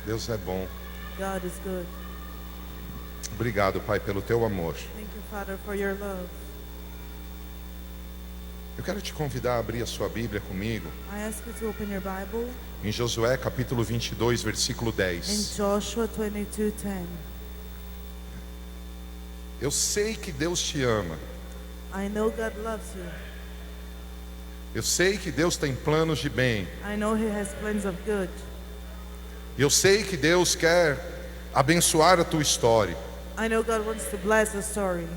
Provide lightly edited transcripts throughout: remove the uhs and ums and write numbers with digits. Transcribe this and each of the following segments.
Deus é bom. God is good. Obrigado, Pai, pelo teu amor. Thank you, Father, for your love. Eu quero te convidar a abrir a sua Bíblia comigo I ask you to open your Bible em Josué capítulo 22, versículo in 10. Joshua 22:10. Eu sei que Deus te ama. I know God loves you. Eu sei que Deus tem planos de bem. I know He has plans of good. Eu sei que Deus quer abençoar a tua história. I know God wants to bless the story.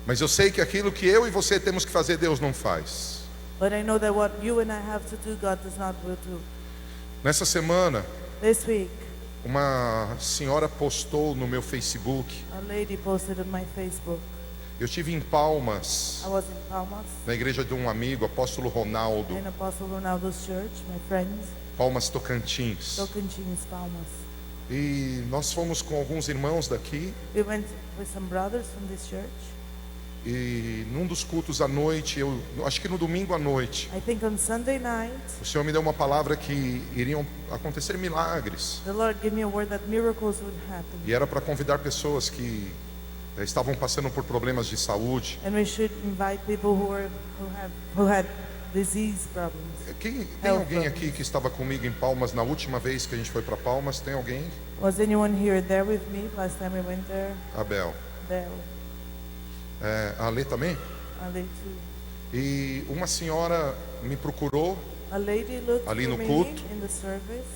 Mas eu sei que aquilo que eu e você temos que fazer, Deus não faz. But I know that what you and I have to do, God does not will do. Nessa semana, This week, uma senhora postou no meu Facebook. a lady posted on my Facebook. Eu estive em Palmas, I was in Palmas, na igreja de um amigo, apóstolo Ronaldo, in Apostle Ronaldo's church, my friends, Palmas, Tocantins. Tocantins, Palmas. E nós fomos com alguns irmãos daqui. We went with some brothers from this church. E num dos cultos à noite, eu acho que no domingo à noite, I think on Sunday night, o Senhor me deu uma palavra que iriam acontecer milagres. the Lord gave me a word that miracles would happen. E era para convidar pessoas que estavam passando por problemas de saúde. And we should invite people who had disease problems. Tem alguém aqui que estava comigo em Palmas na última vez que a gente foi para Palmas? Tem alguém? Was anyone here there with me last time we went there? Abel. There, A Lê também? a lady too. E uma senhora me procurou A lady looked Ali for no me culto. in the service.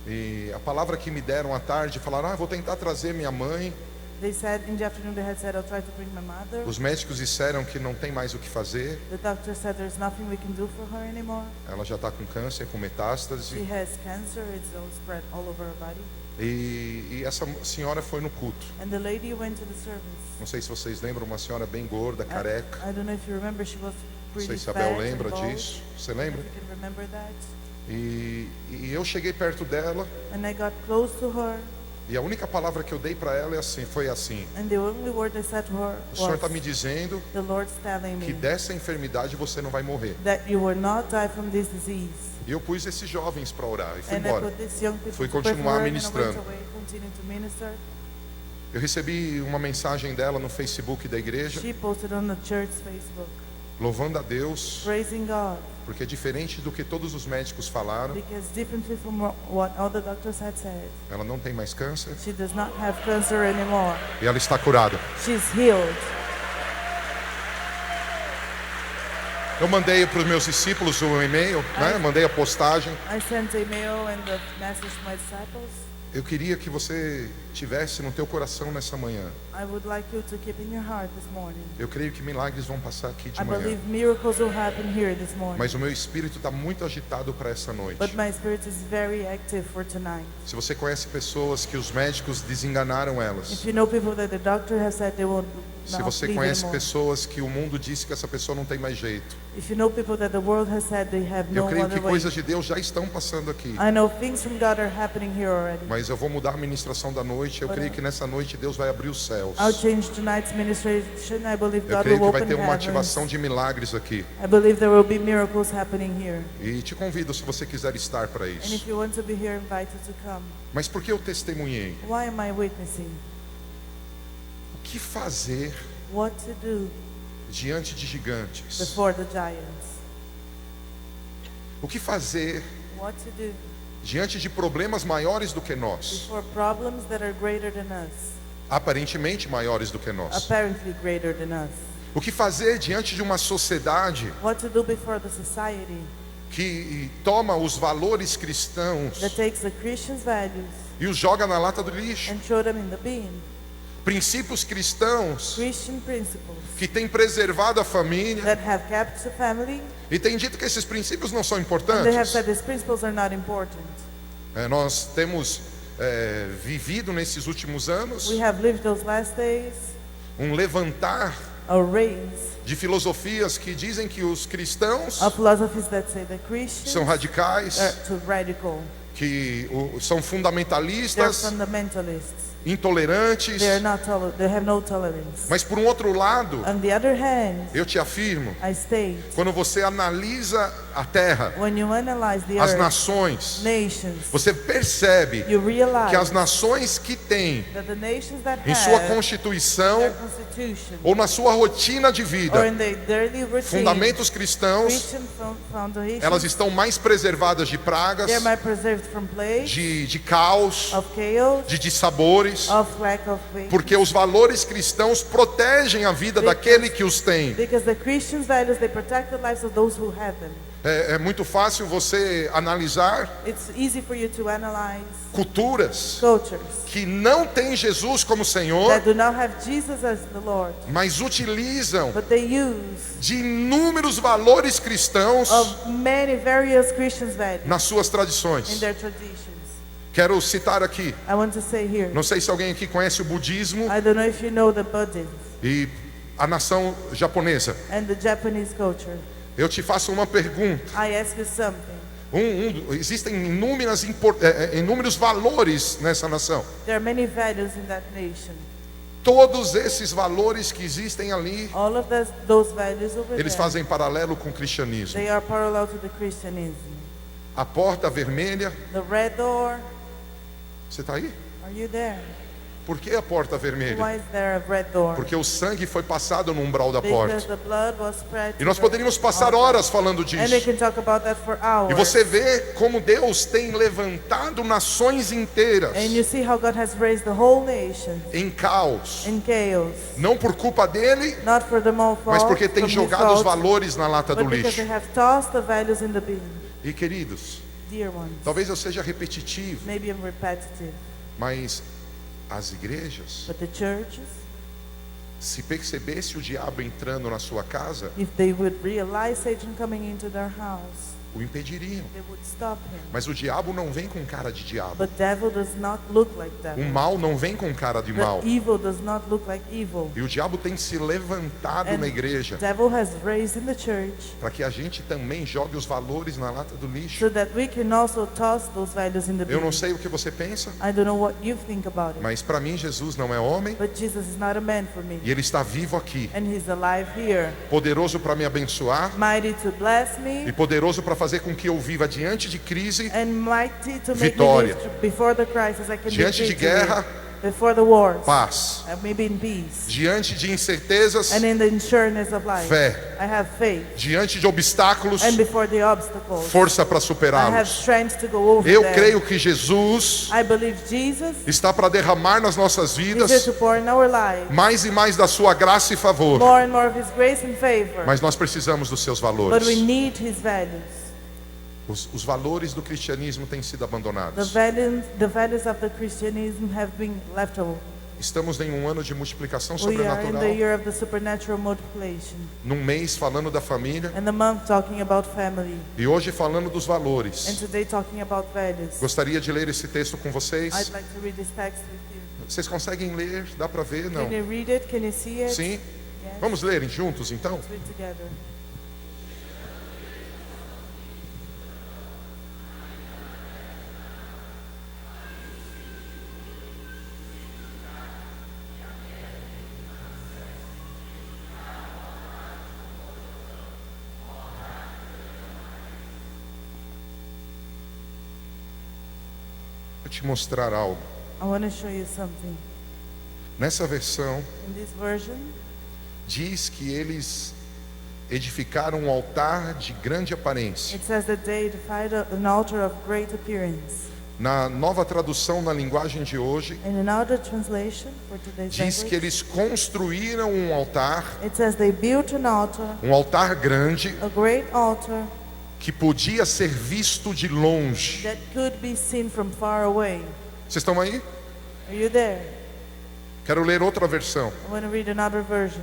e a palavra que me deram à tarde, falaram: vou tentar trazer minha mãe. They said in the afternoon they had said I'll try to bring my mother. Os médicos disseram que não tem mais o que fazer. The doctor said there's nothing we can do for her anymore. Ela já está com câncer, com metástase. She has cancer, it's all spread all over her body. E essa senhora foi no culto. And the lady went to the service. Não sei se vocês lembram, uma senhora bem gorda, careca. I don't know if you remember, she was Não pretty sei se a fat Abel and lembra bald. disso. Você If lembra? you can remember that. E eu cheguei perto dela And I got close to her, e a única palavra que eu dei para ela foi assim: and the only word I said to her o Senhor está was, me dizendo the Lord's telling que me dessa enfermidade você não vai morrer. that you will not die from this disease. E eu pus esses jovens para orar e fui And I embora. put these young people Fui to pray for continuar her, and I ministrando. went away, continued to minister. Eu recebi uma mensagem dela no Facebook da igreja, She posted on the church's Facebook, louvando a Deus, praising God, porque diferente do que todos os médicos falaram, because differently from what all the doctors had said, ela não tem mais câncer she does not have cancer anymore. e ela está curada. She's healed. Eu mandei para os meus discípulos um e-mail, né? Mandei a postagem. I sent a mail and the message to my disciples. Eu queria que você tivesse no teu coração nessa manhã. I would like you to keep in your heart this morning. Eu creio que milagres vão passar aqui de I manhã. believe miracles will happen here this morning. Mas o meu espírito está muito agitado para essa noite. But my spirit is very active for tonight. Se você conhece pessoas que os médicos desenganaram elas, If you know people that the doctor has said they will se not você live conhece anymore. pessoas que o mundo disse que essa pessoa não tem mais jeito, If you know people that the world has said they have eu no creio que other way. coisas de Deus já estão passando aqui. I know things from God are happening here already. Mas eu vou mudar a ministração da noite. Eu creio que nessa noite Deus vai abrir os céus. I'll change tonight's ministration. I believe Eu God creio will que vai open ter uma heavens. ativação de milagres aqui. I believe there will be miracles happening here. E te convido, se você quiser estar para And if isso. you want to be here, invite you to come. Mas por que eu testemunhei? Why am I witnessing? O que fazer What to do diante de gigantes? before the giants? O que fazer What to do diante de problemas maiores do que nós? before problems that are greater than us, Aparentemente maiores do que nós. apparently greater than us? O que fazer diante de uma sociedade What to do before the society que toma os valores cristãos that takes the Christian's values e os joga na lata do lixo? and throw them in the bin? Princípios cristãos Christian principles que têm preservado a família that have kept the family, e têm dito que esses princípios não são and they have importantes. said these principles are not important. Nós temos vivido nesses últimos anos We have lived those last days um levantar a race de filosofias que dizem que os cristãos of philosophies that say the Christians são radicais, are too radical. que são They're fundamentalistas, fundamentalists. intolerantes. They have no tolerance. Mas por um outro lado, On the other hand, eu te afirmo, I state quando você analisa a terra, when you analyze the as earth, nações, nations, você percebe you realize que as nações que têm that the nations that em sua have Constituição their constitution ou na sua rotina de or vida in their daily routine, fundamentos cristãos, Christian foundations, elas estão mais preservadas de pragas, they are more preserved from plagues, de caos, of chaos, de dissabores, of lack of faith. porque os valores cristãos protegem a vida daquele que os tem. Because the Christians' values, they protect the lives of those who have them. É muito fácil você analisar It's easy for you to analyze culturas cultures que não têm Jesus como Senhor, that do not have Jesus as the Lord, mas utilizam but they use de inúmeros valores cristãos of many various Christians' values nas suas in tradições. their traditions. Quero citar aqui, I want to say here, não sei se alguém aqui conhece o budismo I don't know if you know the Buddhism e a nação japonesa. and the Japanese culture. Eu te faço uma pergunta. I ask you something. Existem inúmeros valores nessa nação. There are many values in that nation. Todos esses valores que existem ali, All of those values over eles there, fazem paralelo com o cristianismo. they are parallel to the Christianism. A porta vermelha, The red door, você está aí? are you there? Por que a porta vermelha? Why is there a red door? Porque o sangue foi passado no umbral da Because porta. the blood was spread E to nós the poderíamos passar altar. horas falando And we disso. can talk about that for hours. E você vê como Deus tem levantado nações inteiras And you see how God has raised the whole nation em caos. in chaos. Não por culpa dele, Not for them all mas fault, porque tem from his jogado os fault, valores na lata do but because they lixo. have tossed the values in the bin. E queridos, Dear ones, talvez eu seja repetitivo, maybe I'm repetitive, mas as igrejas, but the churches, se percebesse o diabo entrando na sua casa, if they would realize Satan coming into their house, o impediriam. they would stop him. Mas o diabo não vem com cara de diabo. But devil does not look like O devil. mal não vem com cara de mal. The evil does not look like evil. E o diabo tem se levantado And na igreja devil has raised in the church para que a gente também jogue os valores na lata do lixo. so that we can also toss those values in the Eu bin. não sei o que você pensa, I don't know what you think about it, mas para mim Jesus não é homem but Jesus is not a man for me. e ele está vivo aqui, And he's alive here, poderoso para me abençoar mighty to bless me e poderoso para fazer com que eu viva diante de crise, and mighty to make Vitória. me live before the crisis. I can diante be de victory. guerra, Before the wars, paz, maybe in peace, diante de incertezas, and in the sureness of life, fé, I have faith, diante de obstáculos, and before the obstacles, força para I have superá-los. strength to go over Eu them. creio que Jesus I believe Jesus está para derramar nas nossas is here vidas to pour in our lives mais e mais da sua graça e favor, more and more of His grace and favor. mas nós precisamos dos seus But valores. we need His values. Os valores do cristianismo têm sido The abandonados. values of the Christianism have been left over. Estamos em um ano de multiplicação We are in the sobrenatural, year of the supernatural multiplication. num mês falando da família And the month talking about family. e hoje falando dos And valores. today talking about values. Gostaria de ler esse texto com vocês. I'd like to read this text with you. Vocês conseguem ler? Dá para ver? Não? Can you read it? Can you see it? Sim? Yes. Vamos ler juntos então? Let's read together. Vou te mostrar algo. I want to show you something. Nessa versão, In this version, diz que eles edificaram um altar de grande aparência. it says that they edified an altar of great appearance. Na nova tradução na linguagem de hoje, In another translation for today's diz que language, eles construíram um altar it says they built an altar grande, a great altar que podia ser visto de longe. that could be seen from far away. Vocês estão aí? Are you there? Quero ler outra versão. I want to read another version.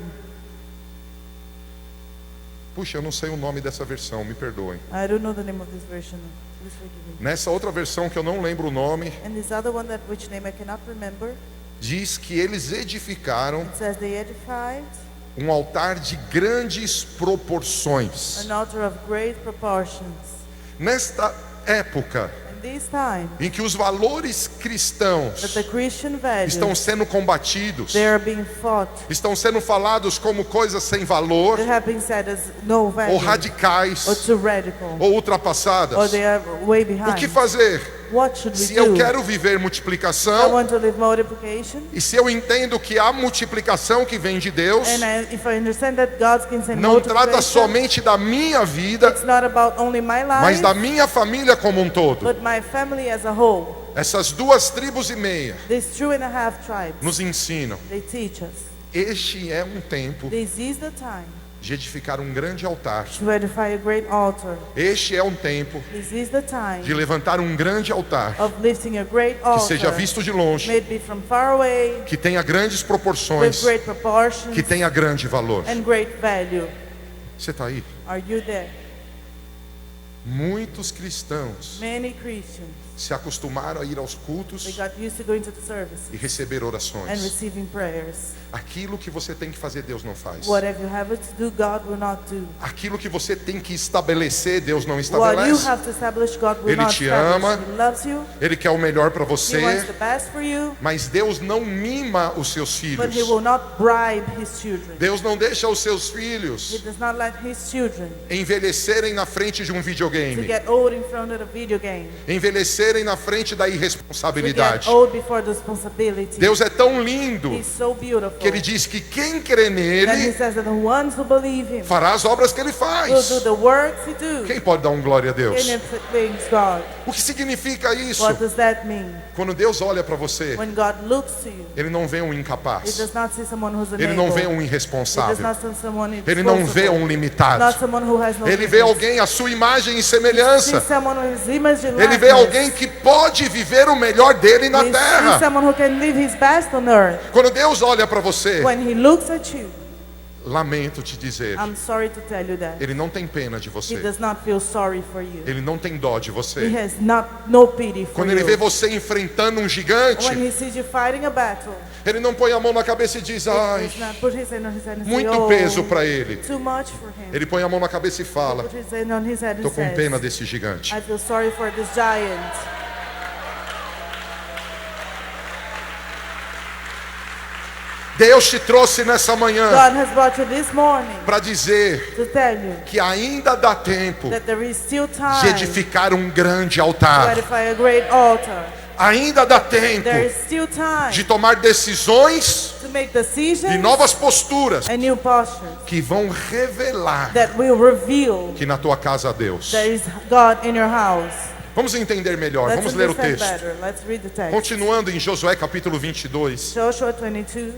Puxa, eu não sei o nome dessa versão, me perdoem. I don't know the name of this version. Please forgive me. Nessa outra versão que eu não lembro o nome, And this other one, that which name I cannot remember, diz que eles edificaram it says they edified um altar de grandes proporções. an altar of great proportions. Nesta época, In this time em que os valores cristãos that the Christian values, estão sendo combatidos, they are being fought, estão sendo falados como coisas sem valor, they have been said as no value, ou radicais, or too radical, ou or ultrapassadas. they are way O behind. que fazer? What should we Se eu do? quero viver I multiplicação, want to live multiplication, e se eu entendo que a multiplicação que vem de Deus and if I understand that God can send não trata multiplication, somente da minha vida, it's not about only my mas life, da minha família como um todo. but my family as a whole. Essas 2,5 tribos These 2.5 tribes, nos ensinam. they teach us. Este é um tempo This is the time de edificar um grande altar. to edify a great altar. Este é um tempo This is the time de levantar um grande altar of lifting a great que altar, seja visto de longe, maybe from far away, que tenha grandes with proporções, great proportions que tenha grande valor. and great value. Você está aí? Are you there? Muitos cristãos Many Christians, se acostumaram a ir aos they cultos got used to going to the services e receber and orações. receiving prayers. Aquilo que você tem que fazer, Deus não faz. Whatever you have to do, God will not do. Aquilo que você tem que estabelecer, Deus não What you estabelece. have to establish, God will Ele not te establish. ama. He loves you. Ele quer o melhor para He wants você, the best for you, mas Deus não mima os seus but He filhos. will not bribe His children. Deus não deixa os seus He filhos does not let His children envelhecerem na frente de um to videogame, get old in front of a video game, envelhecerem na frente da to get irresponsabilidade. old before the responsibility. Deus é tão lindo He's so beautiful que Ele diz que quem crê that He nele says that the ones who believe Him fará as obras que Ele will faz. do the works He do. Quem pode dar um glória a Can Deus? it please God? O que significa isso? What does that mean? Quando Deus olha para você, When God looks to you, Ele não vê um He incapaz, does not see someone who's Ele não vê unable. um He does irresponsável, not see someone Ele não vê irresponsible. um limitado. Not someone who has no Ele vê limits. alguém à sua imagem e See semelhança. someone who has image and Ele vê likeness. alguém que pode viver o melhor dele na He terra. sees someone who can live his best on earth. Quando Deus olha para você, When He looks at you, lamento te dizer, I'm sorry to tell you that Ele não tem pena de He você. does not feel sorry for you. Ele não tem dó de He você. has no pity for Quando Ele vê you. você enfrentando um gigante, When He sees you fighting a battle, Ele não põe a mão na cabeça e diz, He ai, does not put His hand on His head and say, muito oh, peso para Ele. too much for Him. Ele põe a mão na cabeça e fala, Put His hand on His head tô and com pena says, desse gigante. I feel sorry for this giant. Deus te trouxe nessa manhã God has brought you this morning para dizer to tell you que ainda dá tempo that there is still de time edificar um grande to altar. edify a great altar. Ainda dá tempo There is still time de tomar decisões to make e decisions novas posturas and new postures que vão revelar that will reveal que na tua casa há Deus. there is God in your house. Vamos entender melhor, Let's vamos ler o understand texto. better. Let's read the text. Continuando em Josué capítulo 22, Joshua 22,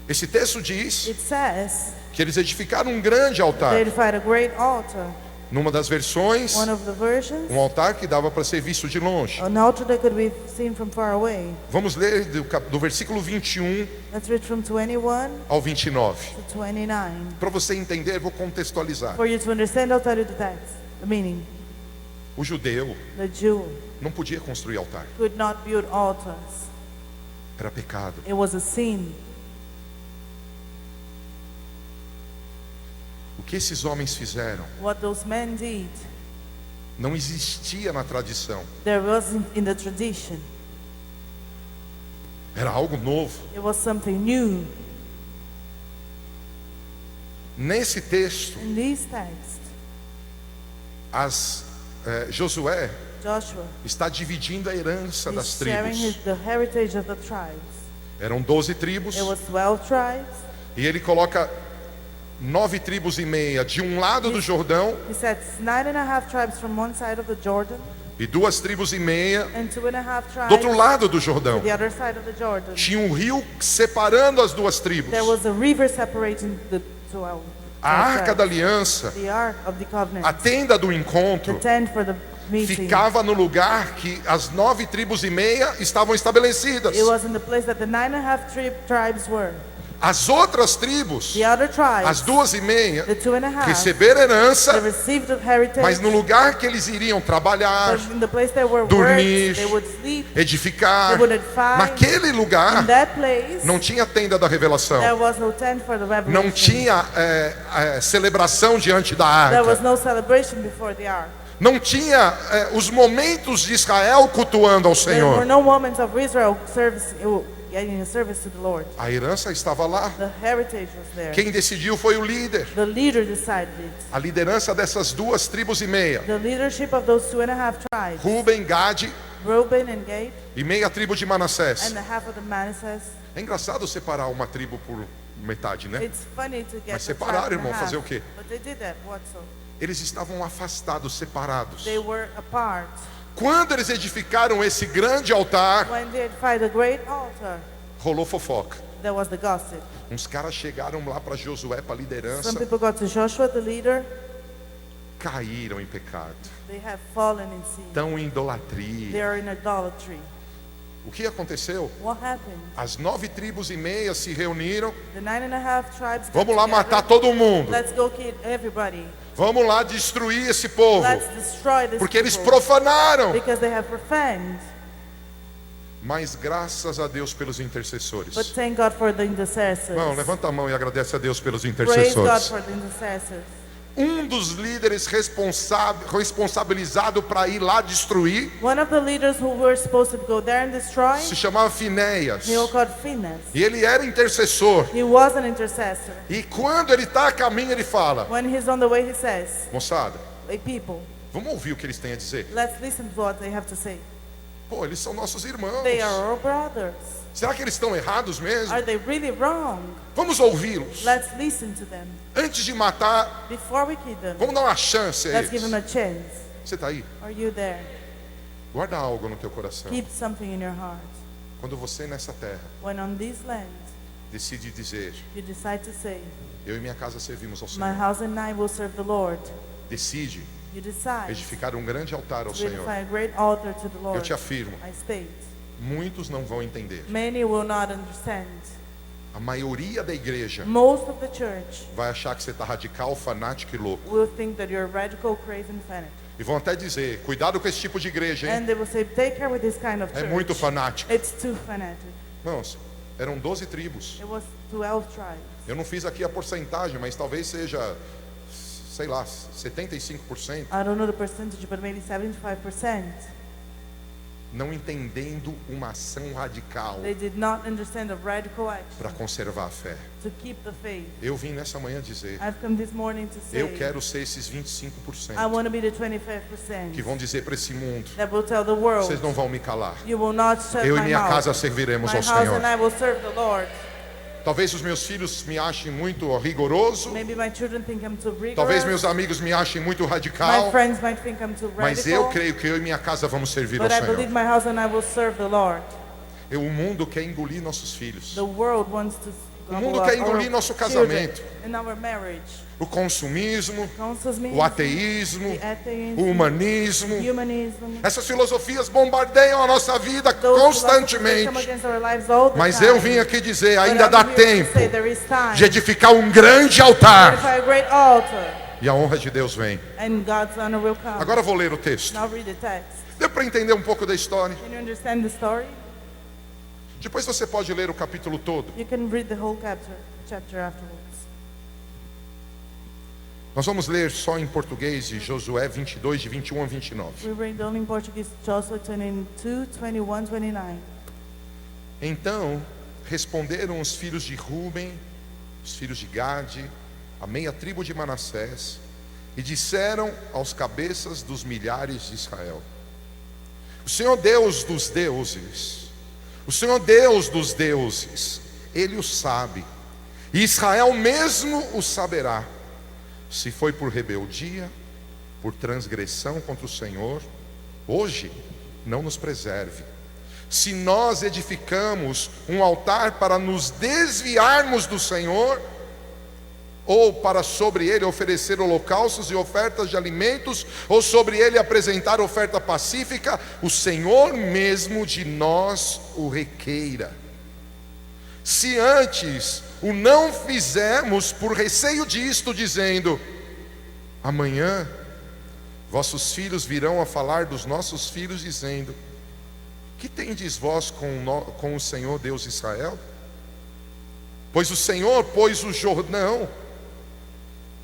esse texto diz it says, que eles edificaram um grande altar. they edified a great altar. Numa das versões, One of the versions, um altar que dava para ser visto de longe. an altar that could be seen from far away. Vamos ler do versículo 21 Let's read from 21 ao 29. to 29. Para você entender, vou contextualizar. For you to understand, I'll tell you the text, the meaning. O judeu The Jew não podia construir altar. could not build altars. Era pecado. It was a sin. O que esses homens fizeram What those men did, não existia na tradição. there wasn't in the tradition. Era algo novo. It was something new. Nesse texto, In this text, Josué Joshua está dividindo a herança das is sharing tribos. the heritage of the tribes. Eram 12 tribos It was 12 tribes. e ele coloca 9,5 tribos de um lado do Jordão He said 9.5 tribes from one side of the Jordan e 2,5 tribos and 2.5 do tribes outro lado do Jordão. the other side of the Jordan. Tinha um rio separando as duas tribos. There was a river separating the 12 A Arca tribes. da Aliança, The Ark of the Covenant, a tenda do the encontro, tent for the meeting. ficava no lugar que as 9,5 tribos estavam estabelecidas. It was in the place that the 9.5 tribes were. As outras tribos, The other as tribes, 2,5, the 2.5, receberam herança, they received the heritage. mas no lugar que eles iriam trabalhar, But in the place they were dormir, worked, they would sleep. edificar, They would edify. naquele lugar In that place, não tinha tenda da revelação, there was no tent for the revelation. não tinha celebração diante da There was arca. no celebration before the ark. Não tinha os momentos de Israel cultuando ao There were Senhor. no moments of Israel getting a service to the Lord. A herança estava lá. The heritage was there. Quem decidiu foi o líder. The leader decided it. A liderança dessas 2 tribos e meia. The leadership of those 2.5 tribes, Rúben, Gade Reuben and Gad, e meia tribo de Manassés. and the half of the Manasseh. É engraçado separar uma tribo por metade, né? It's funny to get Mas the separaram, tribe in irmão, half, fazer o quê? But they did that. What so? Eles estavam afastados, separados. They were apart. Quando eles edificaram esse grande altar, When they edified the great altar, rolou fofoca. there was the gossip. Uns caras chegaram lá para Josué, para a liderança, Some people got to Joshua, the leader. caíram em pecado. They have fallen in sin. Estão em They idolatria. are in idolatry. O que aconteceu? What happened? As 9 tribos e meia se reuniram. The 9.5 tribes. got Vamos lá together. matar todo mundo. Let's go kill everybody. Vamos lá destruir esse povo. Let's destroy this Porque eles people. profanaram. Because they have profaned. Mas graças a Deus pelos But intercessores. thank God for the intercessors. Não, levanta a mão e agradece a Deus pelos Praise God intercessores. for the intercessors. Um dos líderes responsabilizado para ir lá destruir One of the leaders who were supposed to go there and destroy, se chamava Finéias. he was called Phinehas. E ele era intercessor. He was an intercessor. E quando ele está a caminho, ele fala: When he's on the way, he says, moçada, hey people, vamos ouvir o que eles têm a dizer. let's listen to what they have to say. Pô, eles são nossos irmãos. They are our brothers. Será que eles estão errados mesmo? Are they really wrong? Vamos ouvi-los. Let's listen to them. Antes de matar, Before we kill them, vamos dar uma chance a let's give eles. them a chance. Você está aí? Are you there? Guarda algo no teu coração. Keep something in your heart. Quando você nessa terra When on this land, decide dizer: you decide to say, eu e minha casa servimos ao my Senhor. house and I will serve the Lord. Decide You decide edificar um grande altar ao to Senhor. edify a great altar to the Eu Lord. te afirmo, I state, muitos não vão entender. many will not understand. A maioria da igreja Most of the church vai achar que você está radical, fanático e louco. will think that you're radical, crazy, and fanatic. E vão até dizer: cuidado com esse tipo de igreja, hein? And they will say, take care with this kind of É church. muito fanático. It's too fanatic. Irmãos, eram 12 tribos. It was 12 tribes. Eu não fiz aqui a porcentagem, mas talvez seja, sei lá, 75%. I don't know the percentage, but maybe 75%. Não entendendo uma ação radical They did not understand the radical action para conservar a fé. to keep the faith. Eu vim nessa manhã dizer: I've come this morning to say, eu quero ser esses I 25% want to be the 25% que vão dizer para esse mundo: that will tell the world, vocês não vão me calar. you will not shut Eu e my minha mouth. casa serviremos My ao house Senhor. and I will serve the Lord. Talvez os meus filhos me achem muito rigoroso. Maybe my children think I'm too rigorous. Talvez meus amigos me achem muito My radical. friends might think I'm too Mas eu radical. creio que eu e minha casa vamos servir ao But I believe Senhor. my house and I will serve the Lord. O mundo quer engolir nossos filhos. The world wants to O mundo gobble quer up our engolir nosso children casamento. in our marriage. O consumismo, Consumism, o ateísmo, the atheism, o humanismo. humanism. Essas filosofias bombardeiam a nossa vida Those philosophies come constantemente. against our lives all the Mas time. eu vim aqui dizer, But ainda I'm dá here to tempo say there is time de edificar um grande to altar. edify a great altar, E a honra de Deus vem. and God's honor will come. Agora eu vou ler o texto. Now read the text. Deu para entender um pouco da história? Can you understand the story? Depois você pode ler o capítulo todo. You can read the whole chapter afterwards. Nós vamos ler só em português de Josué 22, de 21 a 29. We read only in Portuguese, Joshua 22, 21, 29. Então responderam os filhos de Ruben, os filhos de Gade, a meia tribo de Manassés, e disseram aos cabeças dos milhares de Israel: o Senhor Deus dos deuses, o Senhor Deus dos deuses, Ele o sabe, e Israel mesmo o saberá, se foi por rebeldia, por transgressão contra o Senhor. Hoje não nos preserve. Se nós edificamos um altar para nos desviarmos do Senhor, ou para sobre ele oferecer holocaustos e ofertas de alimentos, ou sobre ele apresentar oferta pacífica, o Senhor mesmo de nós o requeira. Se antes o não fizermos por receio disto, dizendo: amanhã vossos filhos virão a falar dos nossos filhos, dizendo: que tendes vós com o Senhor Deus de Israel? Pois o Senhor pôs o Jordão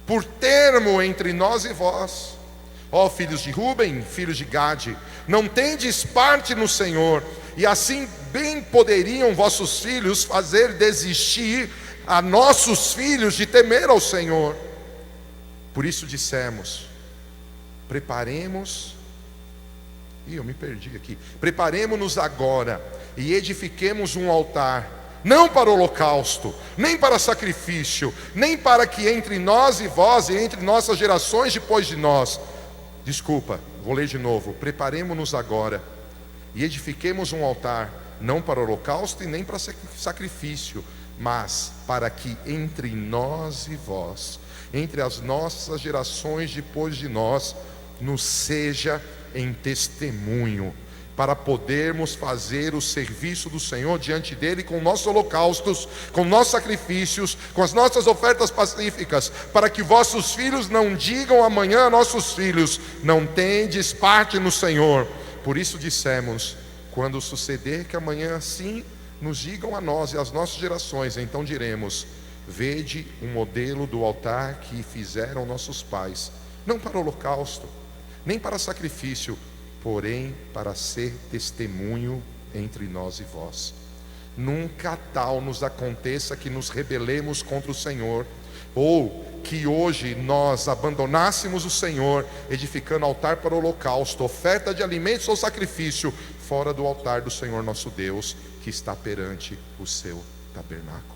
por termo entre nós e vós, Ó filhos de Ruben, filhos de Gade, não tendes parte no Senhor, e assim bem poderiam vossos filhos fazer desistir a nossos filhos de temer ao Senhor. Por isso dissemos: preparemos, eu me perdi aqui, preparemo-nos agora e edifiquemos um altar, não para holocausto, nem para sacrifício, nem para que entre nós e vós e entre nossas gerações depois de nós. Desculpa, vou ler de novo. Preparemo-nos agora e edifiquemos um altar, não para holocausto e nem para sacrifício, mas para que entre nós e vós, entre as nossas gerações depois de nós, nos seja em testemunho, para podermos fazer o serviço do Senhor diante dele com nossos holocaustos, com nossos sacrifícios, com as nossas ofertas pacíficas, para que vossos filhos não digam amanhã a nossos filhos: não tendes parte no Senhor. Por isso dissemos: quando suceder que amanhã assim nos digam a nós e às nossas gerações, então diremos: vede o modelo do altar que fizeram nossos pais, não para holocausto, nem para sacrifício, porém para ser testemunho entre nós e vós. Nunca tal nos aconteça que nos rebelemos contra o Senhor, ou que hoje nós abandonássemos o Senhor, edificando altar para o holocausto, oferta de alimentos ou sacrifício, fora do altar do Senhor nosso Deus, que está perante o seu tabernáculo.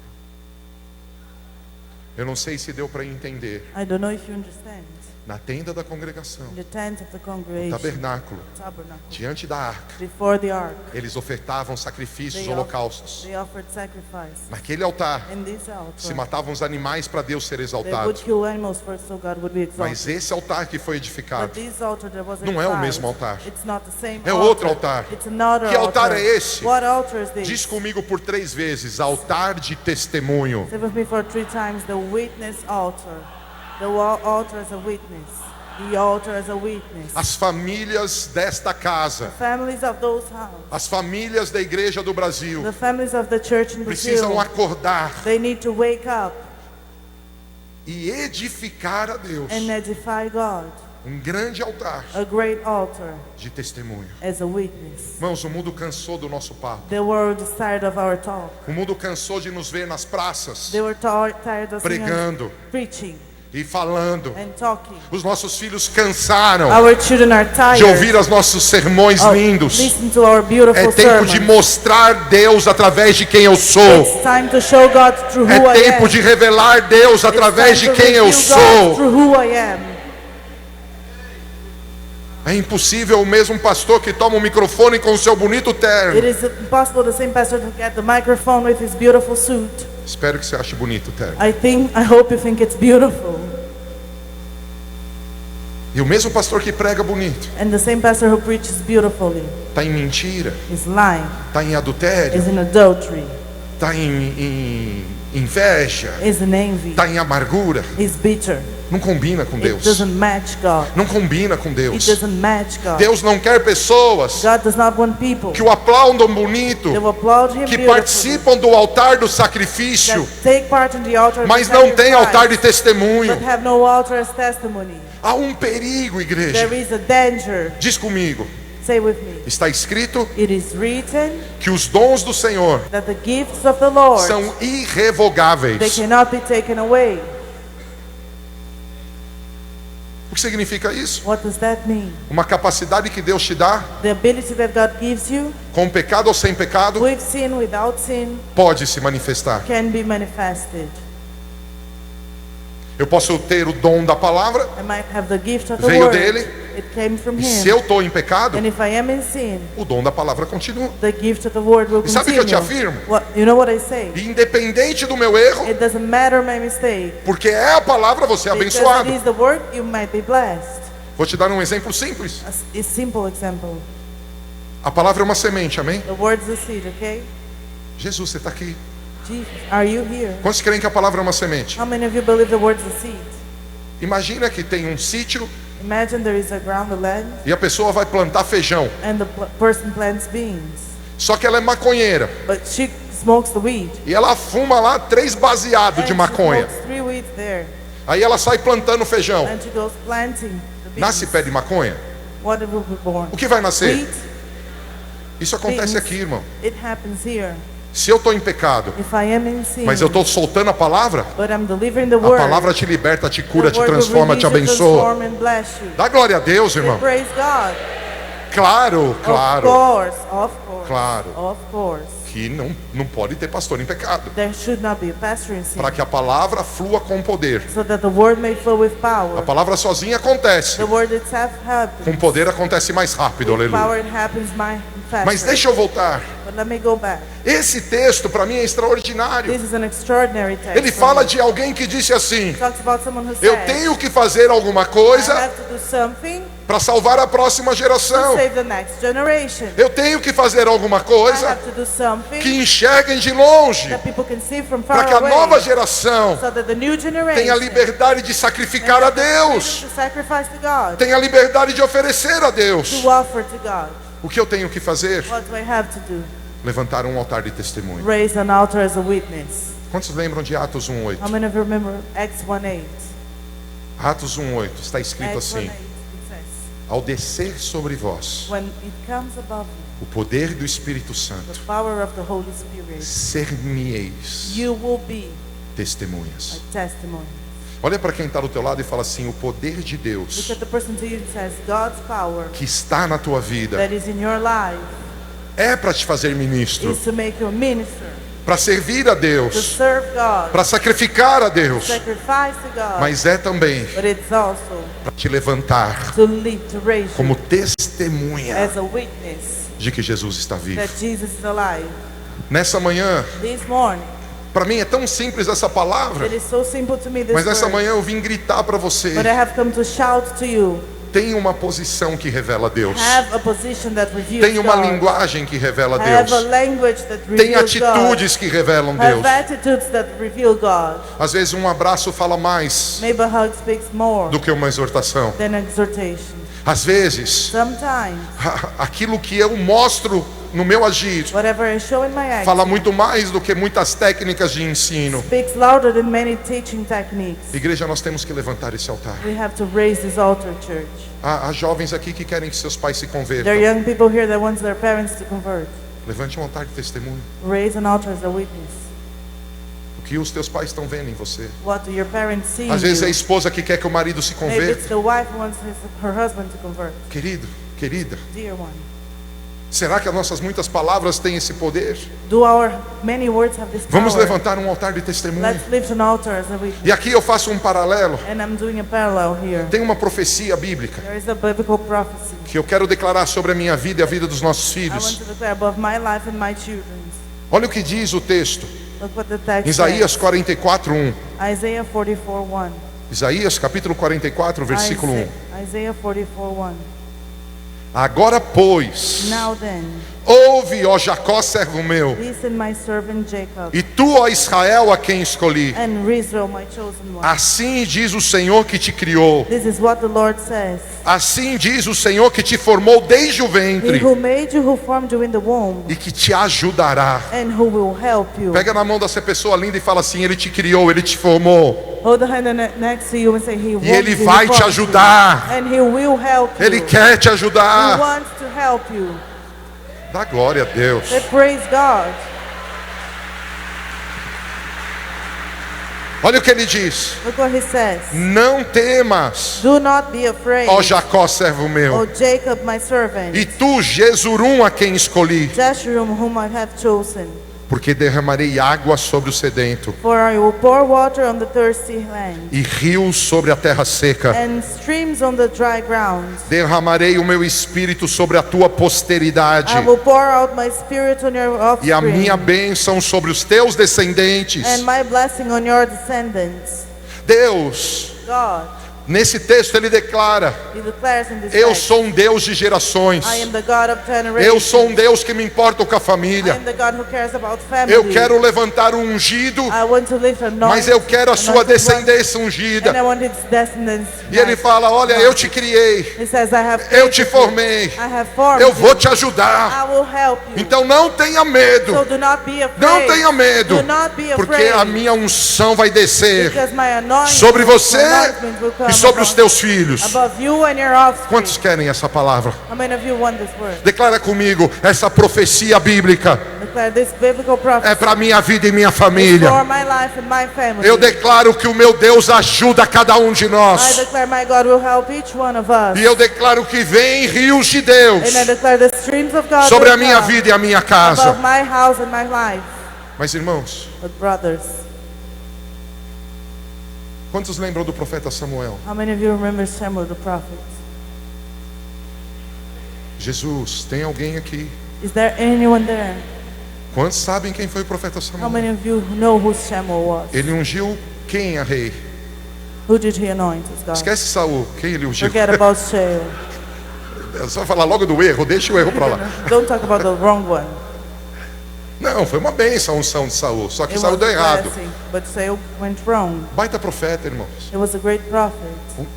Eu não sei se deu para entender. I don't know if you understand. Na tenda da congregação, In the tent of the no congregation, tabernáculo, tabernacle, diante da arca, before the ark, eles ofertavam sacrifícios, they holocaustos. they offered sacrifice. Naquele altar In this se altar, matavam os animais para Deus ser they exaltado. would kill animals first so God would be exalted. Mas esse altar que foi But edificado this altar that was não é o edified, mesmo altar. It's not the same É altar. outro altar. It's another Que altar altar. é esse? What altar is this? Diz comigo por 3 vezes: altar de testemunho. Say with me for 3 times: the witness altar. The altar as a witness. The altar as a witness. As famílias desta casa, Families of those houses. as famílias da igreja do Brasil, The families of the church in precisam Brazil. acordar They need to wake up e edificar a Deus and edify God. um grande altar A great altar de testemunho. as a witness. Irmãos, o mundo cansou do nosso papo. The world is tired of our talk. O mundo cansou de nos ver nas praças, They were tired of seeing us pregando preaching e falando. and talking. Os nossos filhos cansaram Our children are tired de ouvir os nossos sermões of lindos. listen to our beautiful É tempo de sermons. mostrar Deus através de quem eu sou. It's time to show God through who É I tempo am. de revelar Deus através de It's time to quem eu reveal God sou. through who I am. É impossível o mesmo pastor que toma o microfone com o seu bonito terno. It is impossible the same pastor to get the microphone with his beautiful suit. Espero que você ache bonito o terno. I hope you think it's beautiful. E o mesmo pastor que prega bonito And the same pastor who preaches beautifully está em mentira, is lying, está em adultério, is in adultery, está em inveja, is in envy, está em amargura. is bitter. Não combina com It Deus. doesn't match God. Não combina com It Deus. doesn't match God. Deus não quer pessoas God does not want people que o aplaudam bonito, that will applaud Him que beautifully, participam do altar do sacrifício, that take part in the altar of mas the não tem sacrifice, altar de testemunho. but have no altar as testimony. Há um perigo, igreja. There is a danger. Diz comigo. Say with me. Está escrito It is written que os dons do Senhor that the gifts of the Lord, são they irrevogáveis. cannot be taken away. O que significa isso? What does that mean? Uma capacidade que Deus te dá, The ability that God gives you, com pecado ou sem pecado, with sin, without sin, pode se manifestar. can be manifested. Eu posso ter o dom da palavra, I might have the gift of the Veio word. dele. It came from e Him. se eu estou em pecado, And if I am in sin, o dom da palavra continua. the gift of the word will E sabe o que eu te continue. afirmo? You know what I say? E independente do meu erro, It doesn't matter my mistake. porque é a palavra, você é Because abençoado. it is the word, you might be blessed. Vou te dar um exemplo simples. A simple example. A palavra é uma semente, amém? The word is a seed, okay? Jesus, você está aqui. Jesus, are you here? Quantos creem que a palavra é uma semente? How many of you believe the word is a seed? Imagina que tem um sítio Imagine there is a ground, a land, e a pessoa vai plantar feijão. and the person plants beans. Só que ela é maconheira. But she smokes the weed. E ela fuma lá 3 baseados And de she maconha. smokes 3 weeds there. Aí ela sai plantando feijão. And she goes planting the Nasce pé de maconha? What will be born? O que vai nascer? Wheat. Isso acontece aqui, irmão. It happens here. Se eu estou em pecado, If I am in sin, mas eu estou soltando a palavra, but I'm delivering the a word, palavra te liberta, te the cura, te word will transforma, te release you, abençoa. transform and bless you. Dá glória a Deus, irmão. Praise God. Claro, claro, Of course. Claro. Of course. que não pode ter pastor em pecado. There should not be a pastor in sin. Para que a palavra flua com poder. So that the word may flow with power. A palavra sozinha acontece. The word itself happens. Com poder acontece mais rápido, With aleluia. power it happens faster. Mas deixa eu voltar. But let me go back. Esse texto para mim é extraordinário. This is an extraordinary text. Ele fala de alguém que disse assim: It talks about someone who eu said, tenho que fazer alguma I coisa have to do something para salvar a próxima to geração. save the next generation. Eu tenho que fazer alguma I coisa have to do something que enxerguem de longe, that people can see from para far que a away, nova geração so that the new generation tenha liberdade de sacrificar a Deus, to sacrifice to God, tenha liberdade de oferecer a Deus. to offer to God. O que eu tenho que fazer? What do I have to do? Levantar um altar de testemunho. Raise an altar as a witness. Quantos lembram de Atos 1:8? How many of you remember Acts 1:8? Atos 1:8 está escrito Acts 1:8, assim: it says, ao descer sobre vós when it comes above you, o poder do Espírito the Santo, power of the Holy Spirit, ser-me-eis you will be testemunhas. a testimony. Olha para quem está do teu lado e fala assim: o poder de Look Deus at the person to you and says, God's power que está na tua vida that is in your life é para te fazer ministro, is to make you a minister, para servir a to Deus, serve God, para sacrificar a Deus, sacrifice to God, mas é também but it's also para te levantar to lead, to raise como you testemunha as a witness de que Jesus está vivo. that Jesus is alive. Nessa manhã, This morning, para mim é tão simples essa palavra, it is so simple to me this mas nessa word, manhã eu vim gritar para você: but I have come to shout to you, tem uma posição que revela Deus, have a position that reveals tem uma God, linguagem que revela have a Deus, language that tem reveals God, atitudes que revelam have Deus. attitudes that reveal God. Às vezes um abraço fala mais Maybe a hug speaks more do que uma exortação. than exhortation. Às vezes Sometimes, aquilo que eu mostro no meu agir whatever I show in my action fala muito mais do que muitas técnicas de ensino. speaks louder than many teaching techniques. Igreja, nós temos que levantar esse altar. We have to raise this altar, church. Há jovens aqui que querem que seus pais se There are convertam. young people here that want their parents to convert. Levante um altar de testemunho. Raise an altar as a witness. O que os teus pais estão vendo em você? What do your parents see in Às vezes é a you? esposa que quer que o marido se Maybe converta. it's the wife who wants her husband to convert. Querido, querida, Dear one, será que as nossas muitas palavras têm esse poder? do our many words have this Vamos power? levantar um altar de testemunho. Let's lift an altar as a witness. E aqui eu faço um paralelo. And I'm doing a parallel here. Tem uma profecia bíblica There is a biblical prophecy. que eu quero declarar sobre a minha vida e a vida dos nossos I want filhos. to declare above my life and my children's. Olha o que diz o texto. Look what the text Isaías says. 44:1. Isaiah 44:1. Isaías capítulo 44, versículo 1. Isaiah 44:1. Agora, pois, Now then, ouve, ó Jacó, servo meu, listen, my servant Jacob, e tu, ó Israel, a quem escolhi. and Israel, my chosen one. Assim diz o Senhor que te criou. This is what the Lord says. Assim diz o Senhor que te formou desde o He ventre who made you, who formed you in the womb, e que te ajudará. and who will help you. Pega na mão dessa pessoa linda e fala assim: Ele te criou, Ele te formou. Hold the hand next to you and say, He E Ele wants you, vai He te formed ajudar. you, and He will help you. Ele quer te He ajudar. wants to help you. Dá glória a Deus. Say, praise God. Olha o que ele diz: Look what He says. não temas, Do not be afraid, ó Jacó, servo O meu, Jacob, my servant, e tu, Jesurum, a quem escolhi, Jeshurun, whom I have chosen. porque derramarei água sobre o sedento For I will pour water on the thirsty land, e rios sobre a terra seca. and streams on the dry ground. Derramarei o meu espírito sobre a tua posteridade I will pour out my spirit on your e a minha offspring, bênção sobre os teus descendentes. and my blessing on your descendants. Deus, God, nesse texto ele declara: He declares in this eu text, sou um Deus de gerações. I am the God of generations. Eu sou um Deus que me importa com a I família. am the God who cares about family. Eu quero levantar um ungido, I want to lift a mas eu quero a sua descendência ungida. and I want its descendants. E ele fala: olha, eu te criei, He says, I have eu te created formei, you. I have formed eu vou you. te ajudar. I will help you. Então não tenha medo, So do not be afraid. não tenha medo, Do not be porque afraid. a minha unção vai descer Because my anointing sobre você my anointing will come e sobre os teus filhos. above you and your offspring. Quantos querem essa palavra? How many of you want this word? Declara comigo, essa profecia bíblica Declare this biblical prophecy é para minha vida e minha is família. for my life and my family. Eu declaro que o meu Deus ajuda cada um de I nós. declare my God will help each one of us. E eu declaro que vem rios de Deus And I declare the streams of God sobre will a minha come vida e a minha above casa. my house and my life. Mas irmãos, But brothers, quantos lembram do profeta Samuel? how many of you remember Samuel the prophet? Jesus, tem alguém aqui? Is there anyone there? Quantos sabem quem foi o profeta How Samuel? many of you know who Samuel was? Ele ungiu quem a rei? Who did he anoint as God? Esquece Saul, quem ele ungiu? Forget about Saul. É só falar logo do erro, deixa o erro para lá. Don't talk about the wrong one. Não, foi uma bênção a unção de Saul, só que It Saul was deu a errado. blessing, but Saul went wrong. Baita profeta, irmãos. He was a great prophet.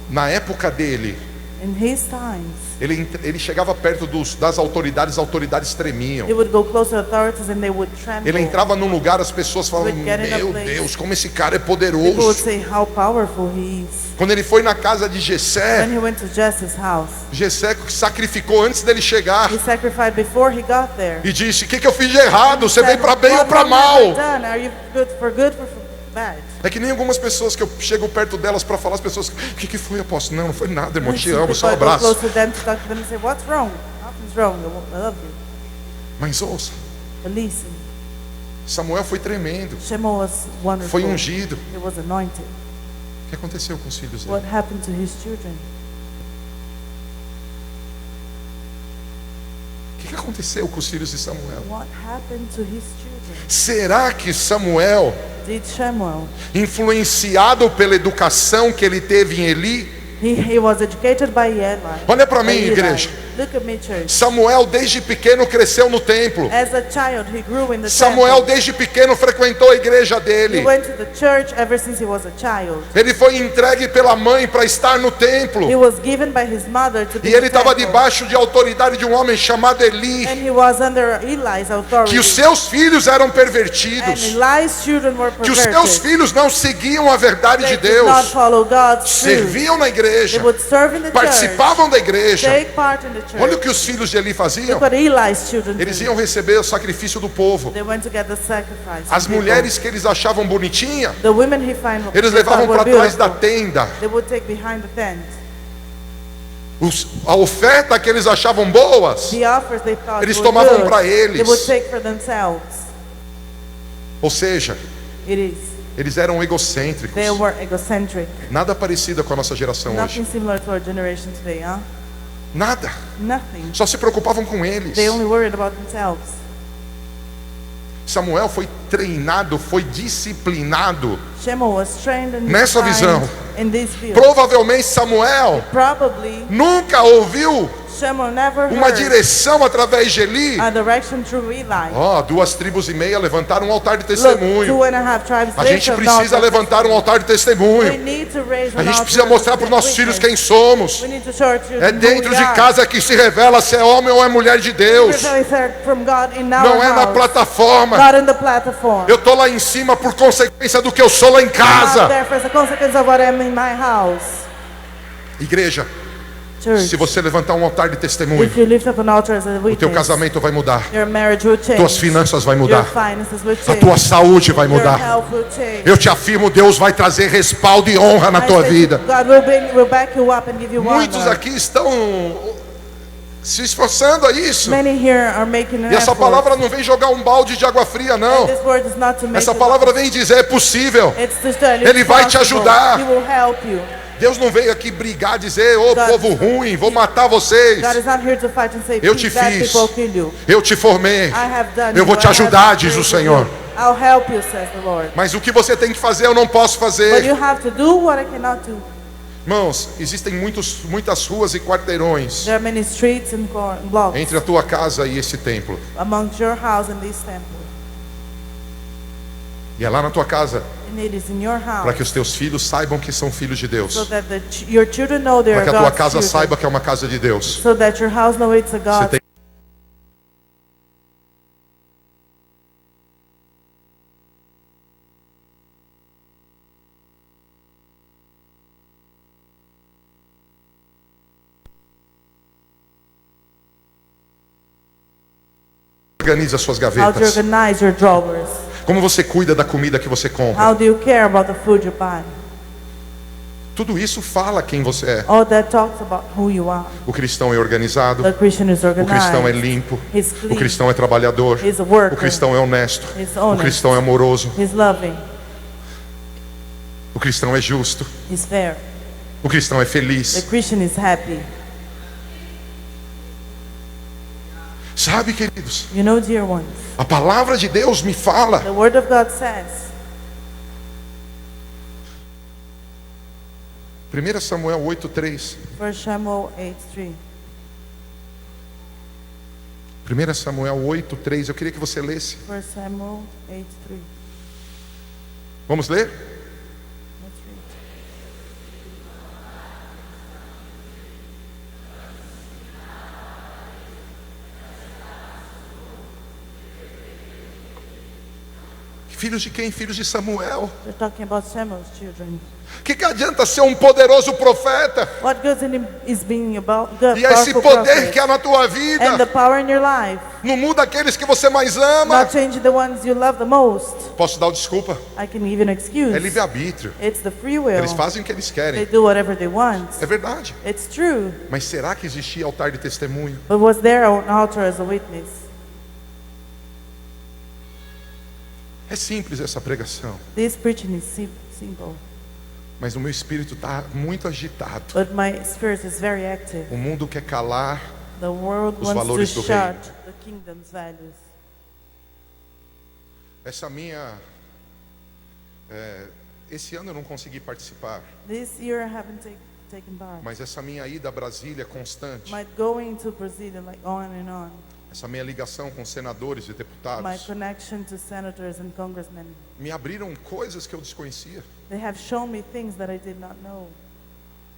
Na época dele, In his times, ele chegava perto das autoridades, as autoridades tremiam. he would go close to authorities and they would tremble. Ele entrava num lugar, as pessoas falavam, Would get in a meu place. Deus, como esse cara é People would poderoso. say how powerful he is. Quando ele foi na casa de Jessé, When he went to Jesse's house, Jessé sacrificou antes dele chegar he sacrificed before he got there. e disse, o que eu fiz de errado? Você veio Said, para bem ou "What para wrong have I mal? done? Are you for good or for bad?" É que nem algumas pessoas que eu chego perto delas para falar, as pessoas, o que foi, apóstolo? Não, não foi nada, irmão, te Some amo, só um people go abraço. close to them to talk to them and say, "What's wrong? Nothing's wrong. I love you." Mas ouça, But listen, Samuel foi tremendo, Samuel was wonderful. foi ungido. He was anointed. O que aconteceu com os filhos dele? What happened to his children? O que aconteceu com os filhos de Samuel? What happened to his children? Será que Samuel, Did Samuel? influenciado pela educação que ele teve em Eli, He was educated by Eli. olha para By mim, Eli. igreja. Look at me, church. Samuel desde pequeno cresceu no templo. As a child, he grew in the Samuel temple. desde pequeno frequentou a igreja He dele. went to the church ever since he was a child. Ele foi entregue pela mãe para estar no templo. He was given by his mother to be E in ele the estava temple. debaixo de autoridade de um homem chamado Eli. And he was under Eli's authority. Que os seus filhos eram And pervertidos. Eli's children were Que os perverted. seus filhos não seguiam a verdade They de did not Deus. follow God's truth. Serviam na They igreja. would serve in the church. Participavam da igreja. Take part in the church. Olha o que os filhos de Eli faziam. Look what Eli's children Eles did. iam receber o sacrifício do povo. They went to get the sacrifice. As from people. mulheres que eles achavam bonitinha, The women he find eles they levavam thought para were trás da beautiful, tenda. they would take behind the tent. A oferta que eles achavam boas, The offers they thought eles were tomavam good, para eles. they would take for themselves. ou seja, It is. eles eram egocêntricos. They were egocentric. Nada parecido com a nossa geração Nothing hoje. similar to our generation today, huh? Nada. Nothing. Só se preocupavam com eles. They only worried about themselves. Samuel foi treinado, foi disciplinado. Shema was trained and Nessa visão. in this field. Provavelmente Samuel Probably nunca ouviu Shema never uma heard direção através de Eli. a direction through Eli. 2,5 tribos levantaram um altar de Look, testemunho. 2.5 tribes A gente lift up precisa an altar. levantar um altar de We testemunho. need to raise A an gente altar precisa mostrar para os nossos of filhos witness. quem somos. We need to show our children É dentro who we de are. casa que se revela se é homem ou é mulher de Deus. We're very from God in our Não é na house, plataforma. not in the platform. Eu tô lá em cima por consequência do que eu sou lá em Not casa. therefore as a consequence of what I'm in my house. Igreja, Church, se você levantar um altar de testemunho, if you lift up an altar as a o teu witness, casamento vai mudar. your marriage will change. Tuas finanças vai Your mudar. finances will A change. tua saúde vai Your mudar. health will change. Eu te afirmo, Deus vai trazer respaldo e honra na I tua say vida. God will back you up and give you Muitos honor. aqui estão se esforçando a isso. Many here are making an E essa effort. palavra não vem jogar um balde de água fria, não. And this word is not to make Essa you palavra vem dizer, é possível. It's to tell you Ele it's vai te possible. ajudar. He will help you. Deus não veio aqui brigar, dizer, ô God- povo ruim, vou matar vocês. God is not here to fight and say, Eu te bad fiz. people kill you. Eu te formei. I have done Eu vou you. te I have ajudar, diz o created Senhor. you. I'll help you, says the Lord. Mas o que você tem que fazer, eu não posso But fazer. you have to do what I cannot do. Irmãos, existem muitas ruas e quarteirões There are many streets and blocks entre a tua casa e esse templo. amongst your house and this temple. E é lá na tua casa And it is in your para house que os teus filhos saibam que são filhos de Deus. so that your children know they Para are que a tua God's casa children. saiba que é uma casa de Deus. So that your house knows it's a Você God's tem organiza as suas How do you gavetas? organize your drawers? Como você cuida da comida que você compra? How do you care about the food you buy? Tudo isso fala quem você é. All that talks about who you are. O cristão é organizado. The Christian is O cristão é organized. limpo. He's O clean. cristão é trabalhador. He's a worker. O cristão é honesto. He's O honest. cristão é amoroso. He's loving. O cristão é justo. He's fair. O cristão é The feliz. Christian is happy. Sabe, queridos, You know, dear ones, a palavra de Deus me fala. the Word of God says, 1 Samuel 8:3. 1 Samuel 8:3. 1 Samuel 8:3. Eu queria que você lesse. 1 Samuel 8:3. Vamos ler? Let's read. Filhos de quem? Filhos de Samuel. They're talking about Samuel's children. Que adianta ser um poderoso profeta What good in him is being about God, e esse powerful poder prophet, que há na tua and the vida power in your life, não muda aqueles que você mais ama? not changing the ones you love the most? Posso dar uma desculpa? I can give you an excuse. É livre-arbítrio. It's the free will. Eles fazem o que eles They querem. do whatever they want. É verdade. It's true. Mas será que existia altar de testemunho? But was there an altar as a witness? É simples essa pregação, This preaching is simple, mas o meu espírito está muito agitado. but my spirit is very active. O mundo quer calar. The world Os wants valores to do shut the kingdom's values. Essa minha... esse ano eu não consegui participar, This year I haven't taken part. mas essa minha ida a Brasília constante, My going to Brazil and like on and on. essa minha ligação com senadores e My deputados, connection to senators and congressmen. me abriram coisas que eu desconhecia. They have shown me things that I did not know.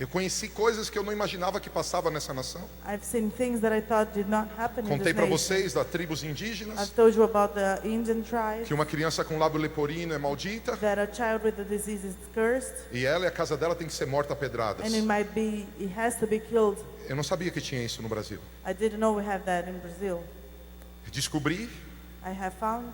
Eu conheci coisas que eu não imaginava que passava nessa nação. I've seen things that I thought did not happen in Contei this para nation. vocês das tribos indígenas, I've told you about the Indian tribe, que uma criança com lábio leporino é maldita, that a child with the disease is cursed, e ela e a casa dela tem que ser morta a pedradas. and it has to be killed. Eu não sabia que tinha isso no Brasil. I didn't know we have that in Brazil. Descobri I have found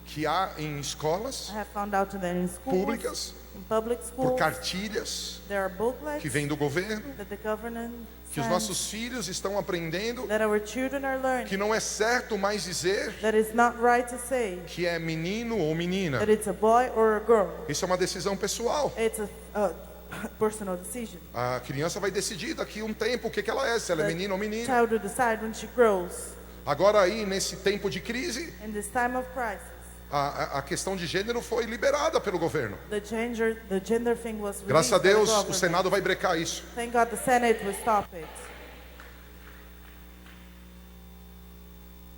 que há em I escolas have found out that in schools, públicas, in public por schools, cartilhas there are booklets que vêm do governo, that the government que os sends, nossos filhos estão aprendendo that our children are learning, que não é certo mais dizer that it's not right to say que é menino ou menina. that it's a boy or a girl. Isso é uma decisão pessoal. It's a personal decision. A criança vai decidir daqui a um tempo o que ela é, se ela é The menina ou menina. child will decide when she grows. Agora aí, nesse tempo de crise, In this time of crisis, a questão de gênero foi liberada pelo governo. the gender thing was released Graças a by the Deus, o government. Senado vai brecar isso. Thank God the Senate will stop it.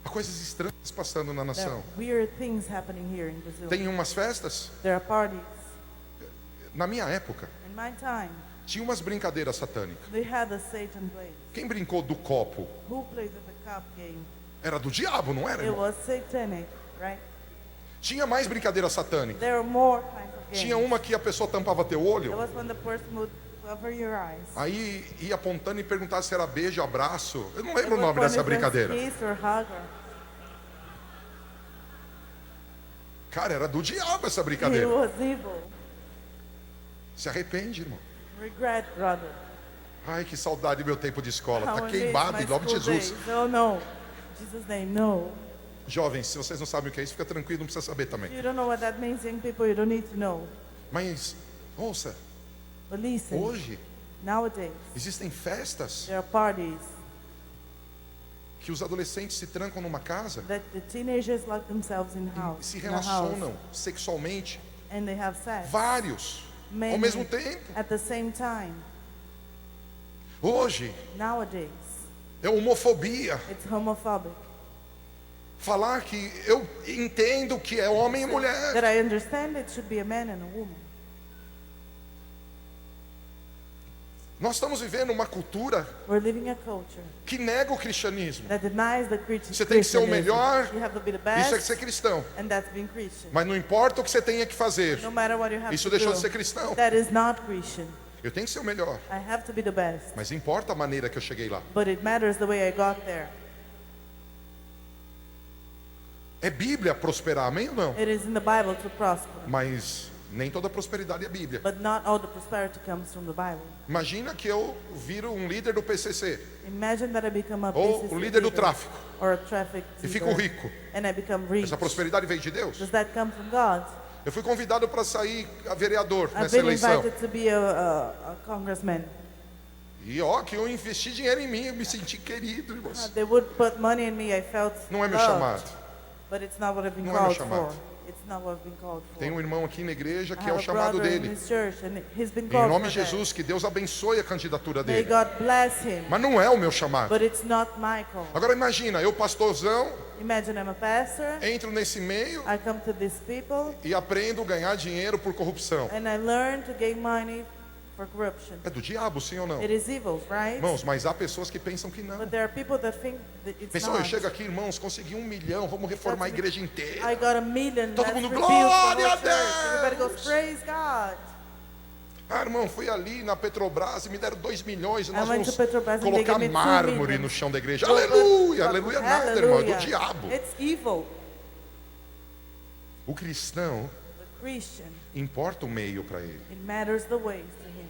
Há coisas estranhas passando na There are nação. weird things happening here in Brazil. Tem umas festas. There are parties. Na minha época, In my time, tinha umas brincadeiras satânicas. they had a Satan play. Quem brincou do copo? Who played with the cup game? Era do diabo, não era? It Irmão? was satanic, right? Tinha mais brincadeira satânica. There are more kinds of games. Tinha uma que a pessoa tampava teu olho, It was when the person would cover your eyes. aí ia apontando e perguntava se era beijo, abraço. Eu não lembro o It was nome when dessa it was brincadeira. kiss or hug or- Cara, era do diabo essa It brincadeira. was evil. Se arrepende, irmão. Regret, brother. Ai, que saudade do meu tempo de escola. How Tá I miss queimado my em nome de school Jesus. days. Oh no. In Jesus' name, no. Jovens, se vocês não sabem o que é isso, fica tranquilo, não precisa saber também. You don't know what that means, young people. You don't need to know. Mas, ouça, But listen, hoje nowadays, existem festas there are parties que os adolescentes se trancam numa casa that the teenagers lock themselves in e house, se in a house, relacionam sexualmente, and they have sex. vários, ao Many mesmo tempo. at the same time. Hoje Nowadays, é homofobia. it's homophobic. Falar que eu entendo que é homem e mulher. That I understand it should be a man and a woman. Nós estamos vivendo uma cultura We're living a culture que nega o cristianismo. that denies the Christian. Você tem que ser o Christianism. melhor. You have to be the Isso é best, ser cristão. and that's being Christian. Mas não importa o que você tenha que fazer. No matter what you have Isso to deixou do, de ser cristão. that is not Christian. Eu tenho que ser o melhor. I have to be the best. Mas importa a maneira que eu cheguei lá. But it matters the way I got there. É Bíblia prosperar, amém ou não? It is in the Bible to prosper. Mas nem toda prosperidade é Bíblia. But not all the prosperity comes from the Bible. Imagina que eu viro um líder do PCC Imagine that I become a ou PCC o líder do leader tráfico or a traffic e fico leader, rico. and I become rich. Essa prosperidade veio de Deus? Does that come from God? Eu fui convidado para sair a vereador I've nessa been eleição. invited to be a congressman. E ó, que eu investi dinheiro em mim, eu me senti querido, irmãos. They would put money in me. I felt Não é meu loved, chamado. but it's not what I've been Não é meu called chamado. for. It's not what I've been called for. Tem um irmão aqui na igreja I que é o have a chamado brother in dele. his church, and he's been Em called nome for de Jesus, que Deus abençoe a candidatura that. May dele. God bless him. Mas não é o meu chamado. But it's not my call. Agora imagina, eu pastorzão, Imagine I'm a pastor. entro nesse meio I come to these people e aprendo a ganhar dinheiro por corrupção. and I learn to gain money for corruption. É do diabo, sim ou não? It is evil, right? Irmãos, mas há pessoas que pensam que não. But there are people that think that it's Pessoal, eu not. chego aqui, irmãos, consegui 1 milhão, vamos reformar a igreja inteira. I got $1 million. Todo Let's mundo, rebuild the glória whole a church. Deus! Everybody goes, praise God. Ah, irmão, fui ali na Petrobras e me deram 2 milhões e nós went to vamos Petrobras and they colocar gave me 2 mármore million. no chão da igreja. But- Aleluia, but- aleluia nada, irmão, é do hallelujah. diabo. It's evil. O cristão, The Christian, importa o meio para ele. it matters the ways to him.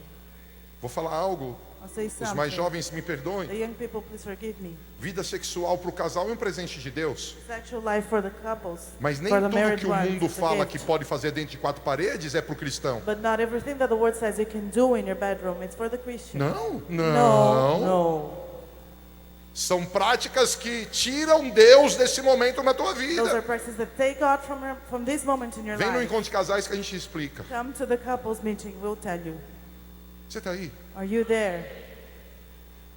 Vou falar algo, I'll say os something. mais jovens me The perdoem. young people, please forgive me. Vida sexual para o casal é um presente de Deus. Sexual life for the couples, Mas nem for the tudo married que o ones, mundo it's a fala gift. que pode fazer dentro de 4 paredes é para o cristão. But not everything that the word says you can do in your bedroom, it's for the Christian. Não, No, não. no. São práticas que tiram Deus desse momento na tua Those are vida. practices that take God from this moment in your Vem no life. encontro de casais que a gente explica. Come to the couples meeting, we'll tell you. Você está aí? Are you there?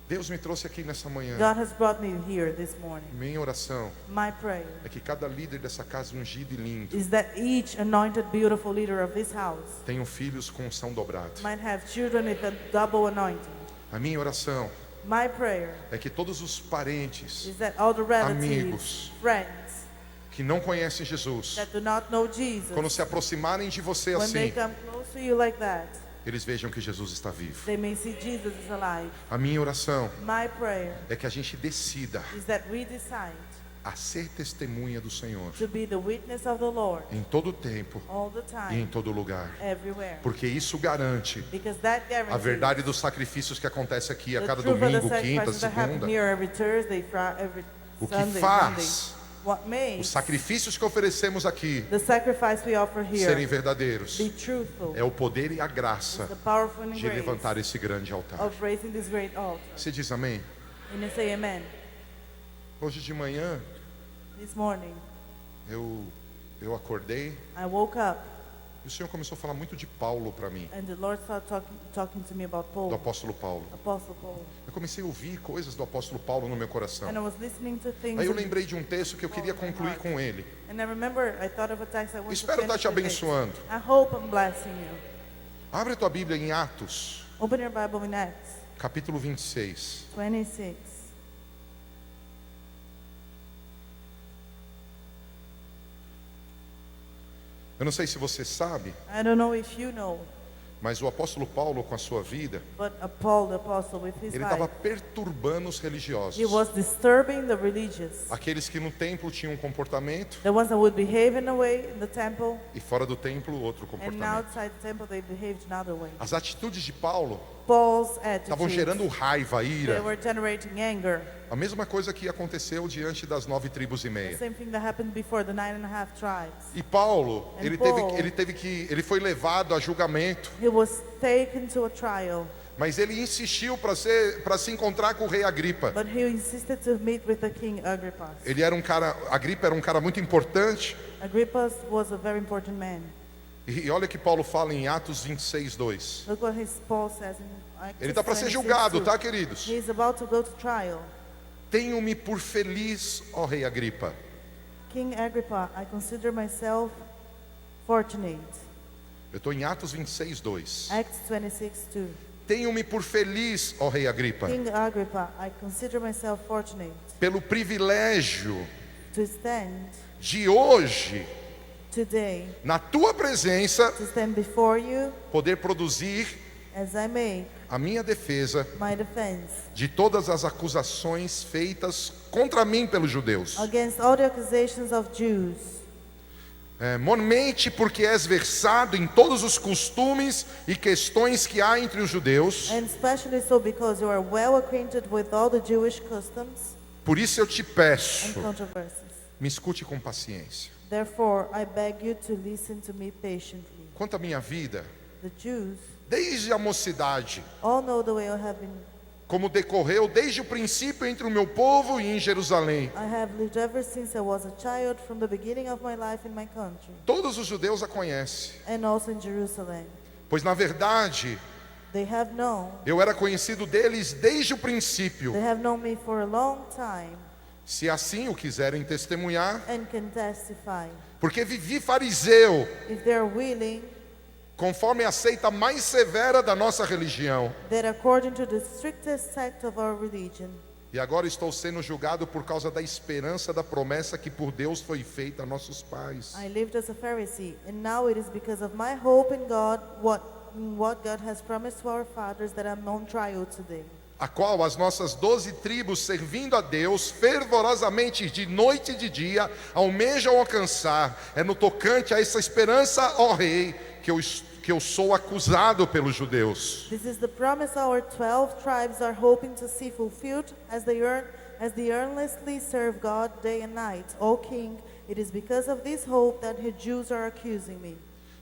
Deus me trouxe aqui nessa manhã. God has brought me here this morning. Minha oração My prayer é que cada líder dessa casa ungido e lindo is that each anointed, beautiful leader of this house tenham filhos com unção dobrada. might have children with a double anointing. A minha oração My prayer é que todos os parentes is that all the relatives, Amigos. friends que não conhecem Jesus, that do not know Jesus, quando se aproximarem de você when they assim, come close to you like that, eles vejam que Jesus está vivo. they may see Jesus is alive. A minha oração My prayer é que a gente decida is that we decide a ser testemunha do Senhor to be the witness of the Lord em todo tempo all the e em time, todo lugar. everywhere. Porque isso garante Because that a guarantees verdade dos sacrifícios que acontece aqui a the cada truth of the domingo, quinta, sacrifices that happen segunda. here every Thursday, every O que Sunday, faz Monday. What Os makes sacrifícios que oferecemos aqui the sacrifice we offer serem here verdadeiros be truthful, é o poder e a graça the powerful and de grace levantar esse grande altar. of raising this great altar. Você diz amém? And you say amen. Hoje de manhã This morning, eu acordei I woke up e o Senhor começou a falar muito de Paulo para mim, and the Lord started talking to me about do Paul, apóstolo Paulo. Apostle Paul. Eu comecei a ouvir coisas do apóstolo Paulo no meu coração. And I was listening to things. Aí eu in- lembrei de um texto que eu queria concluir com ele. And I remember I thought of a text I want Espero to estar finish te with it. abençoando. I hope I'm blessing you. Abre a tua Bíblia em Atos, Open your Bible in Acts capítulo 26. 26. Eu não sei se você sabe, I don't know if you know, mas o apóstolo Paulo, com a sua vida, but Paul the apostle with his ele estava life, perturbando os religiosos. he was disturbing the religious, Aqueles que no templo tinham um comportamento the ones that would behave in a way in the temple, e fora do templo outro and comportamento. outside the temple they behaved another way. As atitudes de Paulo Paul's estavam attitude, gerando raiva, they ira. were generating anger. A mesma coisa que aconteceu diante das 9 tribos e The meia. same thing that happened before the 9.5 tribes. E Paulo, And ele foi levado a julgamento, He was taken to a trial, mas ele insistiu para se encontrar com o rei Agripa. but he insisted to meet with the king Agrippa. Agripa era um cara muito importante. Agrippa was a very important man. E olha que Paulo fala em Atos 26:2. Look what Paul says in Acts Ele está para ser 26:2. julgado, tá, queridos? He is about to go to trial. Tenho-me por feliz, ó rei Agripa, King Agrippa, I consider myself fortunate. eu estou em Atos 26:2. Acts 26:2. Tenho-me por feliz, ó rei Agripa, King Agrippa, I consider myself fortunate pelo privilégio to stand de hoje, today, na tua presença, to stand before you poder produzir as I make a minha defesa my defense de todas as acusações feitas contra mim pelos judeus. against all the accusations of Jews. Mormente porque és versado em todos os costumes e questões que há entre os judeus. And especially so because you are well acquainted with all the Jewish customs Por isso eu te and peço, controversies. me escute com paciência. Therefore, I beg you to listen to me patiently. Quanto à minha vida, The Jews desde a mocidade, all know the way I have been. como decorreu desde o princípio entre o meu povo e em Jerusalém. I have lived ever since I was a child, from the beginning of my life in my country, Todos os judeus a conhecem, and also in Jerusalem. pois na verdade They have known. eu era conhecido deles desde o princípio. They have known me for a long time Se assim o quiserem testemunhar, and can testify. porque vivi fariseu, If they are willing, conforme a seita mais severa da nossa religião. that according to the strictest sect of our religion, E agora estou sendo julgado por causa da esperança da promessa que por Deus foi feita a nossos pais. I lived as a Pharisee, and now it is because of my hope in God, what God has promised to our fathers, that I'm on trial today. A qual as nossas 12 tribos, servindo a Deus fervorosamente de noite e de dia, almejam alcançar. É no tocante a essa esperança, ó Rei, que eu sou acusado pelos judeus. This is the promise our 12 tribes are hoping to see fulfilled as they earnestly serve God day and night. O King, it is because of this hope that the Jews are accusing me.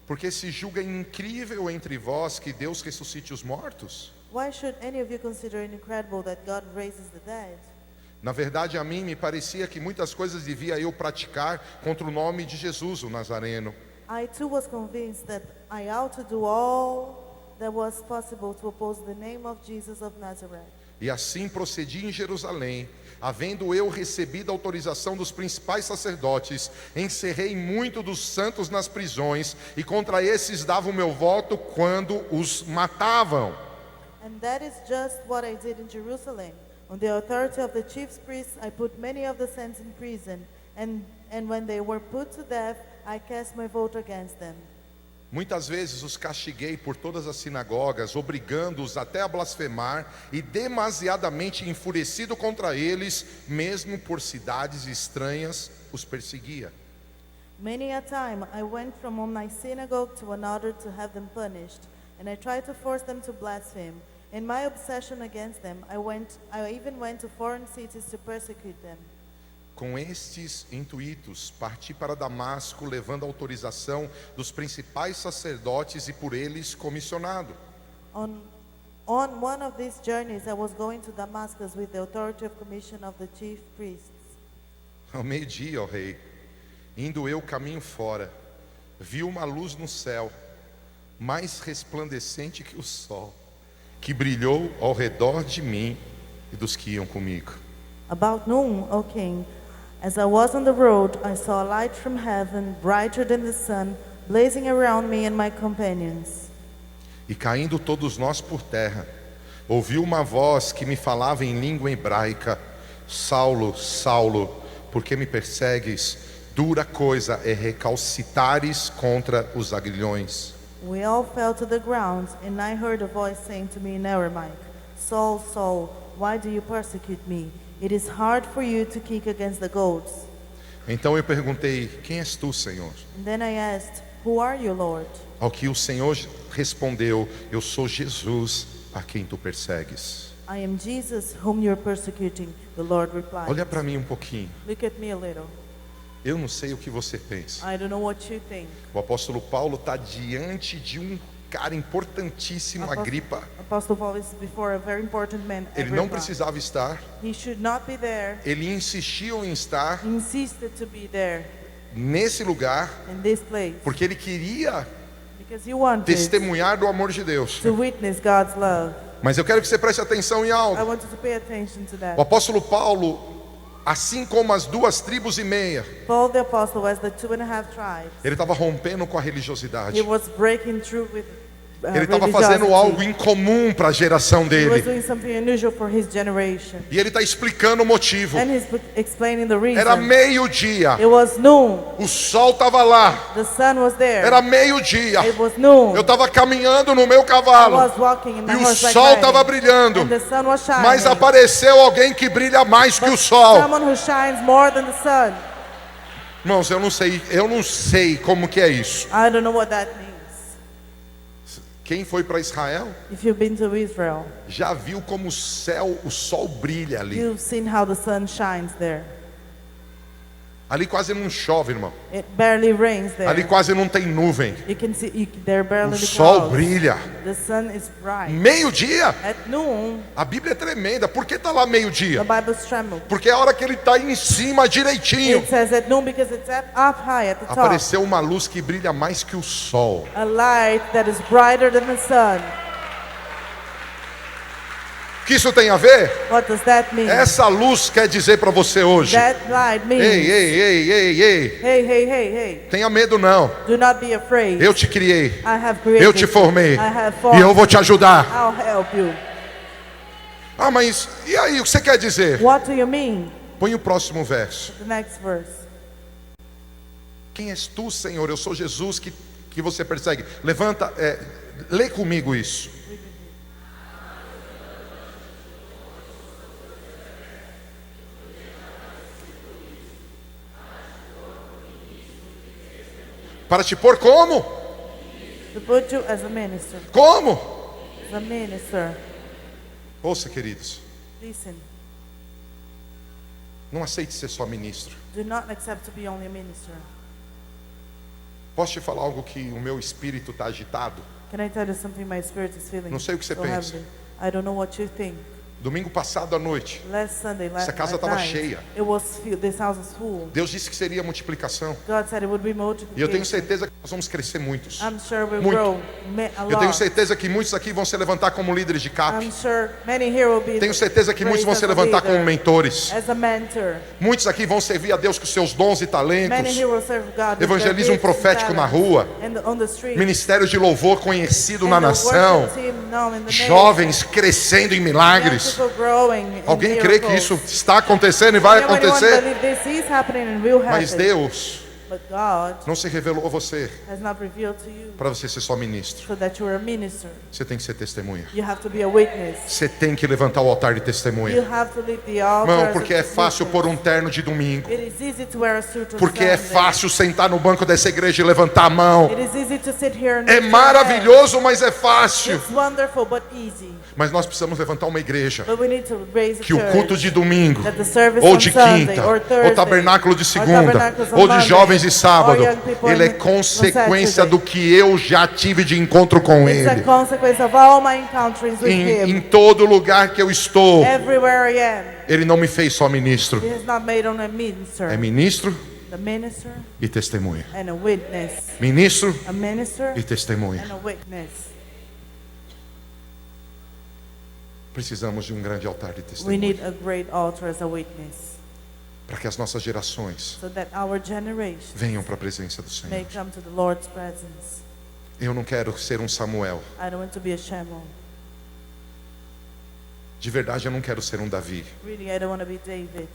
Porque se julga incrível entre vós que Deus ressuscite os mortos? Why should any of you consider it incredible that God raises the dead? Na verdade, a mim me parecia que muitas coisas devia eu praticar contra o nome de Jesus, o Nazareno. I too was convinced that I ought to do all that was possible to oppose the name of Jesus of Nazareth. E assim procedi em Jerusalém, havendo eu recebido a autorização dos principais sacerdotes, encerrei muito dos santos nas prisões, e contra esses dava o meu voto quando os matavam. And that is just what I did in Jerusalem. On the authority of the chief priests, I put many of the saints in prison, and when they were put to death, I cast my vote against them. Muitas vezes os castiguei por todas as sinagogas, obrigando-os até a blasfemar, e demasiadamente enfurecido contra eles, mesmo por cidades estranhas, os perseguia. Many a time I went from one my synagogue to another to have them punished, and I tried to force them to blaspheme. In my obsession against them, I even went to foreign cities to persecute them. Com estes intuitos, parti para Damasco, levando a autorização dos principais sacerdotes e por eles comissionado. On one of these journeys, I was going to Damascus with the authority of commission of the chief priests. Ao meio-dia, ó rei, indo eu caminho fora, vi uma luz no céu, mais resplandecente que o sol, que brilhou ao redor de mim e dos que iam comigo. About noon, O King, as I was on the road, I saw a light from heaven, brighter than the sun, blazing around me and my companions. E caindo todos nós por terra, ouvi uma voz que me falava em língua hebraica: Saulo, Saulo, por que me persegues? Dura coisa é recalcitares contra os aguilhões. We all fell to the ground, and I heard a voice saying to me in Aramaic, Saul, Saul, why do you persecute me? It is hard for you to kick against the goads. Então eu perguntei: quem és tu, Senhor? And then I asked, Who are you, Lord? Ao que o Senhor respondeu: eu sou Jesus, a quem tu persegues. I am Jesus, whom you are persecuting, the Lord replied. Olha para mim um pouquinho. Look at me a little. Eu não sei o que você pensa. I don't know what you think. O apóstolo Paulo está diante de um cara importantíssimo, Agripa. Apostle Paul is before a very important man, Ele não Agrippa. precisava estar. He should not be there. Ele insistiu em estar He insisted to be there nesse lugar in this place porque ele queria because he wanted testemunhar do amor de Deus. to witness God's love. Mas eu quero que você preste atenção em I algo. want you to pay attention to O that. apóstolo Paulo, assim como as 2 tribos e meia, Paul the apostle was the 2.5 tribes. ele estava rompendo com a He religiosidade. was breaking through with Ele estava fazendo algo incomum para a geração He was dele. doing something unusual for his generation. E ele está explicando o motivo. And he's explaining the Era reason. meio-dia. It was noon. O sol estava lá. The sun was there. Era meio-dia. It was noon. Eu estava caminhando no meu I cavalo. was walking in my E o horseback sol riding, estava brilhando. and the sun was shining. Mas apareceu alguém que brilha mais que o sol. Someone who shines more than the sun. Irmãos, eu não sei como que é isso. I don't know what that means. Quem foi para Israel If you've been to Israel, já viu como o sol brilha ali. you've seen how the sun shines there. Ali quase não chove, irmão. It barely rains there. Ali quase não tem nuvem. You can see there are barely O the sol clouds. brilha. The sun is bright. Meio-dia? At noon, A Bíblia é tremenda. Por que está lá the meio-dia? Bible's trembled. Porque é a hora que ele está em cima direitinho. It says at noon because it's up high at the top. Apareceu uma luz que brilha mais que o sol. A light that is brighter than the sun. O que isso tem a ver? What does that mean? Essa luz quer dizer para você hoje. That light means, Ei, ei, ei, ei, ei. hey, hey, hey, hey, Tenha medo não. do not be afraid. Eu te criei. I have created Eu te formei. I have E formed eu vou te ajudar. I'll help you. Ah, mas e aí, o que você quer dizer? What do you mean? Põe o próximo verso. The next verse. Quem és tu, Senhor? Eu sou Jesus que você persegue. Levanta, lê comigo isso. Para te pôr como? To put you as a minister. Como? As a minister. Ouça, queridos. Listen. Não aceite ser só ministro. Do not accept to be only a minister. Posso te falar algo que o meu espírito está agitado? Can I tell you something my spirit is feeling? Não sei o que você so pensa. heavily? I don't know what you think. Domingo passado à noite, Last Sunday, essa casa estava cheia. it was this house was full. Deus disse que seria multiplicação. God said it would be multiplication. E eu tenho certeza que nós vamos crescer muitos. I'm sure we'll Muito. grow a lot. Eu tenho certeza que muitos aqui vão se levantar como líderes de CAP. I'm sure many here will be Tenho certeza que muitos vão raised se as a levantar como leader, mentores. as a mentor. Muitos aqui vão servir a Deus com seus dons e Many talentos. here will serve God with Evangelismo their gifts and profético na talents. rua. On the street. Ministério de louvor conhecido And na the nação. worship team known in the Jovens crescendo em nation. milagres. Young people growing in Alguém crê que miracles. isso está acontecendo e vai Anyone acontecer? believe this is happening and will Mas happen. Deus But God não se revelou a você has not revealed to you para você ser só ministro. so that you are a minister. Você tem que ser testemunha. You have to be a witness. Você tem que levantar o altar de You testemunha. have to leave the altar Não, as a porque é fácil witness. pôr um terno de domingo. It is easy to wear a suit on Porque é Sunday. fácil sentar no banco dessa igreja e levantar a mão. It is easy to sit here and É lift your maravilhoso, mas é fácil. hands. It's wonderful but easy. Mas nós precisamos levantar uma igreja But we need to raise a que o church culto de domingo, that the service ou on de Sunday, quinta, or Thursday, ou tabernáculo de or segunda, tabernacles on ou de Monday, jovens de sábado, or young people ele é on consequência Saturday. do que eu já tive de encontro com It's a ele. consequence of all my encounters with Em Him. todo lugar que eu estou, Everywhere I am, ele não me fez só ministro. He has not made on a minister. É ministro The minister e testemunha. and a witness. Ministro A minister e testemunha. and a witness. Precisamos de um grande altar de We testemunha need a great altar as a witness para que as nossas gerações so that our generation venham para a presença do Senhor. may come to the Lord's presence. Eu não quero ser um Samuel. I don't want to be a Shammah. De verdade, eu não quero ser um Davi. Really, I don't want to be David.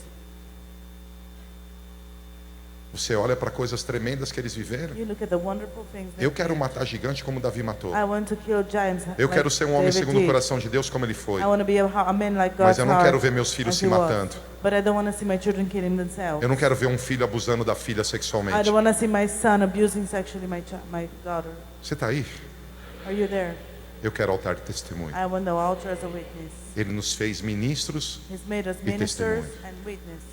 Você olha para coisas tremendas que eles viveram. You look at the wonderful things that Eu quero matar gigante como Davi matou. I want to kill giants. Eu like quero ser um homem David segundo o did. coração de Deus como ele foi. I want to be a man like God's Mas eu não heart, quero ver meus filhos as se he was. matando. But I don't want to see my children killing themselves. Eu não quero ver um filho abusando da filha I sexualmente. don't want to see my son abusing sexually my daughter. Você está aí? Are you there? Eu quero altar de testemunho. I want the altar as a witness. Ele nos fez ministros. He's made us E ministers testemunha. and witness.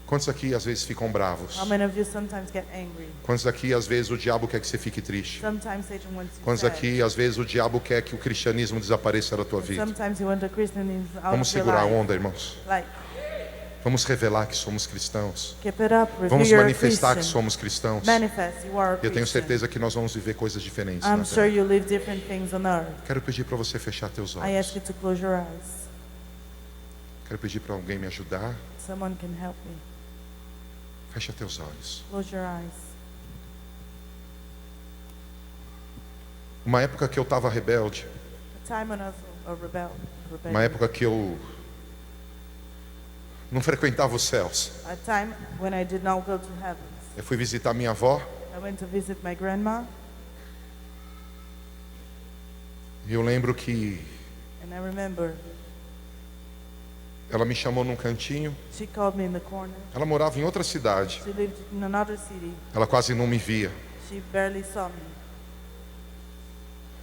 Quantos aqui às vezes ficam bravos? How many of you sometimes get angry? Quantos aqui às vezes o diabo quer que você fique triste? Sometimes Satan wants you Quantos sad. aqui às vezes o diabo quer que o cristianismo desapareça da tua vida? Sometimes you want a Christianism out Vamos of your segurar a life. onda, irmãos. Like, Vamos revelar que somos cristãos. keep it up. Reveal Vamos you're a manifestar que Christian. somos cristãos. Manifest you are a Eu tenho Christian. certeza que nós vamos viver coisas diferentes. I'm na sure terra. you live different things on earth. Quero pedir para você fechar teus I ask olhos. you to close your eyes. Quero pedir para alguém me ajudar. Someone can help me. Fecha teus olhos. Close your eyes. Uma época que eu estava rebelde. A time when I was a rebel. Uma época que eu não frequentava os céus. A time when I did not go to heaven. Eu fui visitar minha avó. I went to visit my grandma. E eu lembro que And I remember ela me chamou num cantinho. she called me in the corner. Ela morava em outra cidade. She lived in another city. Ela quase não me via. She barely saw me.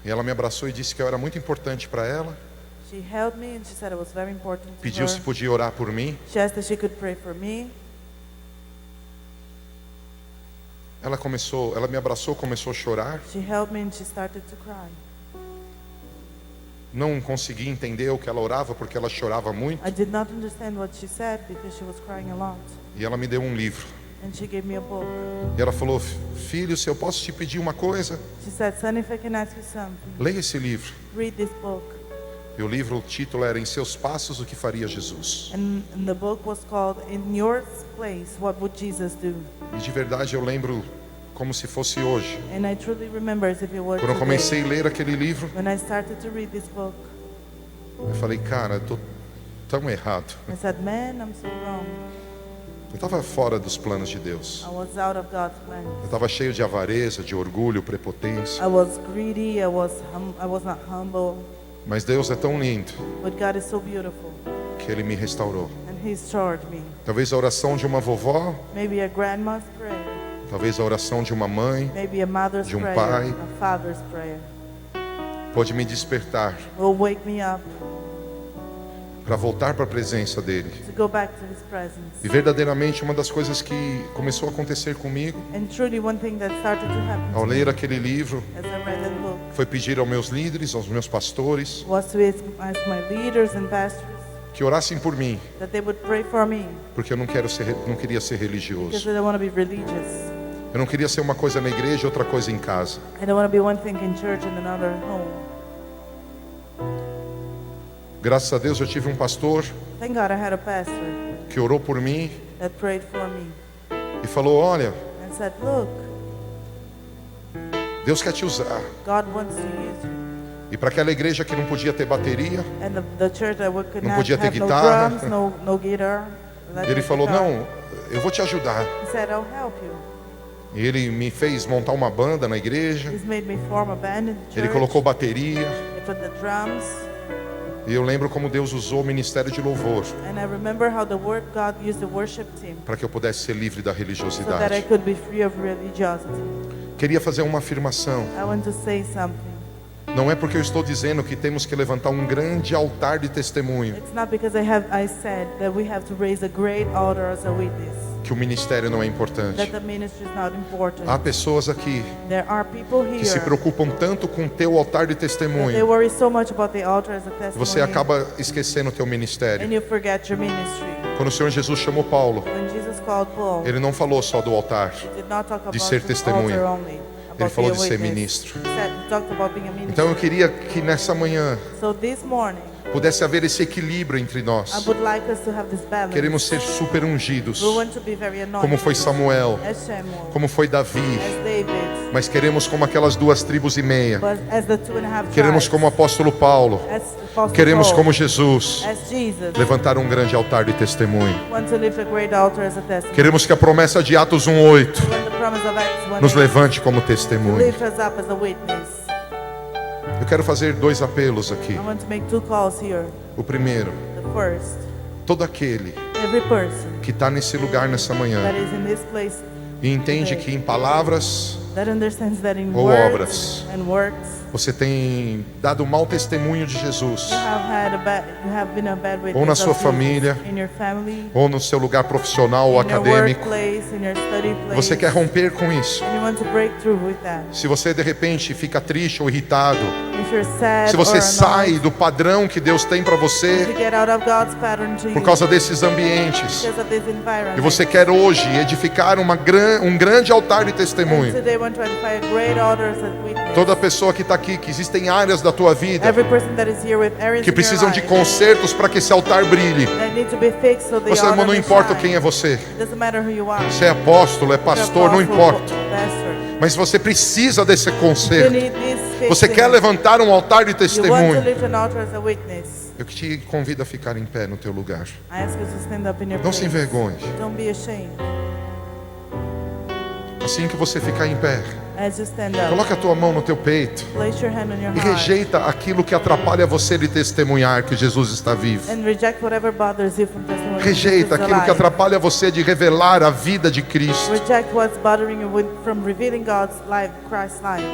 E ela me abraçou e disse que eu era muito importante para ela. She held me and she said it was very important to Pediu se her. podia orar por mim. She asked if she could pray for me. Ela me abraçou, começou a chorar. She held me and she started to cry. Não consegui entender o que ela orava porque ela chorava muito. I did not understand what she said because she was crying a lot. E ela me deu um livro. And she gave me a book. E ela falou: filho, se eu posso te pedir uma coisa, She said, son, if I can ask you something, leia esse livro. read this book. E o livro, o título era Em Seus Passos, o que faria Jesus. And the book was called In Your Place, What Would Jesus Do? E de verdade eu lembro como se fosse hoje. And I truly remember as if it were Quando eu today. comecei a ler aquele livro, When I started to read this book, eu falei: cara, eu tô tão errado. I said, man, I'm so wrong. Eu estava fora dos planos de Deus. I was out of God's plan. Eu estava cheio de avareza, de orgulho, prepotência. I was greedy, I was not humble. Mas Deus é tão lindo But God is so beautiful. que Ele me restaurou. And He restored me. Talvez a oração de uma vovó, Maybe a grandma's prayer. talvez a oração de uma mãe, Maybe a mother's de um prayer. pai. A father's prayer. pode me despertar Will wake me up para voltar para a presença dEle. to go back to His presence. E verdadeiramente uma das coisas que começou a acontecer comigo And truly one thing that started to happen ao to me ler aquele livro as I read that book foi pedir aos meus líderes, aos meus pastores, was to ask my leaders and pastors que orassem por mim, that they would pray for me porque eu não queria ser because religioso. I don't want to be religious. Eu não queria ser uma coisa na igreja e outra coisa em casa. I don't want to be one thing in church and another home. Graças a Deus eu tive um pastor Thank God I had a pastor que orou por mim that prayed for me e falou: olha, and said, look, Deus quer te usar. God wants to use you. E para aquela igreja que não podia ter bateria, And the church that could Não not podia ter have no guitarra. drums, no guitar. ele falou: não, eu vou te ajudar. He said, I'll help you. E ele me fez montar uma banda na igreja. He's made me form a band in the church. Ele colocou bateria. He put the drums. E eu lembro como Deus usou o ministério de louvor And I remember how God used the worship team para que eu pudesse ser livre da so that I religiosidade. could be free of religiosity. Queria fazer uma afirmação. I want to say something. Não é porque eu estou dizendo que temos que levantar um grande altar de testemunho It's not because I said that we have to raise a great altar as a witness, que o ministério não é importante. that the ministry is not important. Há pessoas aqui There are people que se here preocupam tanto com o teu altar de that they testemunho, worry so much about the altar as a testimony, você acaba esquecendo o teu ministério. and you forget your ministry. Quando o Senhor Jesus chamou Paulo, When Jesus called Paul, ele não falou só do altar. he did not talk about ser the testemunha. altar only. Ele About falou being de a ser witness. ministro. He talked about being a minister. Então eu queria que nessa manhã So this morning, pudesse haver esse equilíbrio entre I nós. would like us to have this balance. Queremos ser super ungidos, We want to be very anointed, como foi Samuel, as Samuel, como foi Davi, as David, mas queremos como aquelas 2 tribos e meia. but as the 2.5 Queremos tribes, como o apóstolo Paulo, as Apostle queremos Paul, como Jesus as Jesus, levantar um grande altar de testemunho. want to lift a great altar as a testimony. Queremos que a promessa de Atos 1:8 When the promise of Acts 1:8 nos levante como testemunho. lift us up as a witness. Eu quero fazer 2 apelos aqui. I want to make 2 calls here. O primeiro, The first, todo aquele every person que está nesse lugar nessa manhã that is in this place e entende que em palavras that understands that in ou words obras and works você tem dado mau testemunho de Jesus, you have been a bad witness ou na of sua Jesus família, in your family, ou no seu lugar profissional ou in your acadêmico, workplace, in your study place, você quer romper com isso. and you want to break through with that. Se você de repente fica triste ou irritado, If you're sad se você or sai annoyed, do padrão que Deus tem para to você get out of God's pattern to por you causa desses ambientes, because of this environment, e você quer hoje edificar um grande altar de and testemunho, today want to edify a great altar as a witness. Toda pessoa que está aqui, que existem áreas da tua vida Every person that is here with areas que in your precisam de life consertos para que esse altar brilhe. that need to be fixed so the Você, irmão, altar não may importa shine. quem é você. It doesn't matter who you are. Você é apóstolo, é pastor, não You're importa. apostle, pastor. Mas você precisa desse You conserto. need this Você fixing. quer levantar um altar de You want to testemunho. lift an altar as a witness. Eu te convido a ficar em pé no teu lugar. I ask you to stand up in your Não se place. envergonhe. Don't be ashamed. Assim que você ficar em pé, As you stand up, coloque a tua mão no teu peito place your hand on your e heart rejeita aquilo que atrapalha você de testemunhar que Jesus está vivo. and reject whatever bothers you from testimony. Rejeita Jesus is aquilo que alive. atrapalha você de revelar a vida de Cristo. Reject what's bothering you from revealing God's life, Christ's life.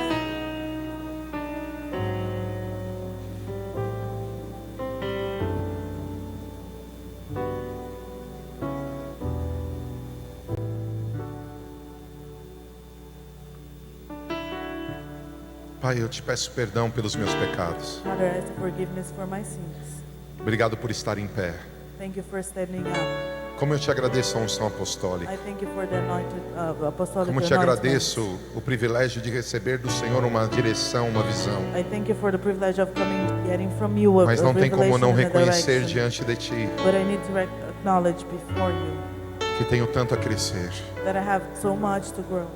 Pai, eu te peço perdão pelos meus pecados. Father, I ask forgiveness for my sins. Obrigado por estar em pé. Thank you for standing up. Como eu te agradeço a unção apostólica. I thank you for the anointed apostolic Como eu te anointment. agradeço o privilégio de receber do Senhor uma direção, uma visão. I thank you for the privilege of getting from you a Mas não tem como revelation não and a reconhecer direction. diante de Ti But I need to acknowledge before you que tenho tanto a crescer. that I have so much to grow.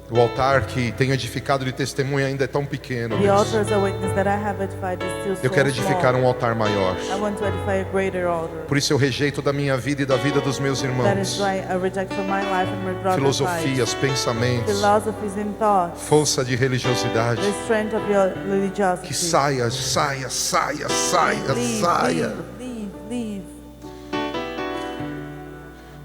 O altar que tenho edificado de testemunha ainda é tão pequeno. The Deus. altar as a witness that I have edified is still Eu so quero edificar small. um altar maior. I want to edify a greater altar. Por isso eu rejeito da minha vida e da vida dos meus That is irmãos why I reject from my life and my brother's filosofias, life. pensamentos, Philosophies and thoughts. força de religiosidade. The strength of your religiosity. Que saia, saia, saia, saia, Leave, saia. leave.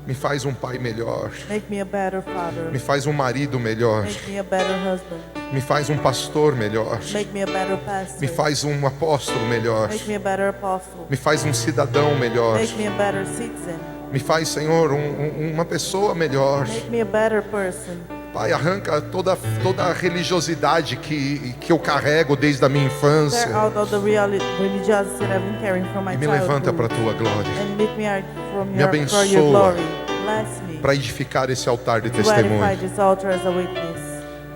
Me faz um pai melhor. Make me a better father. Me faz um marido melhor. Make me a better husband. Me faz um pastor melhor. Make me a better pastor. Me faz um apóstolo melhor. Make me a better apostle. Me faz um cidadão melhor. Make me a better citizen. Me faz, Senhor, uma pessoa melhor. Make me a better person. Pai, arranca toda a religiosidade que eu carrego desde a minha infância Tear out all the religiosity that I've been carrying from my e me levanta para a childhood. tua glória, And lift me out from Me for your abençoa glory. Bless me. para edificar esse altar de To edify testemunho. this altar as a witness.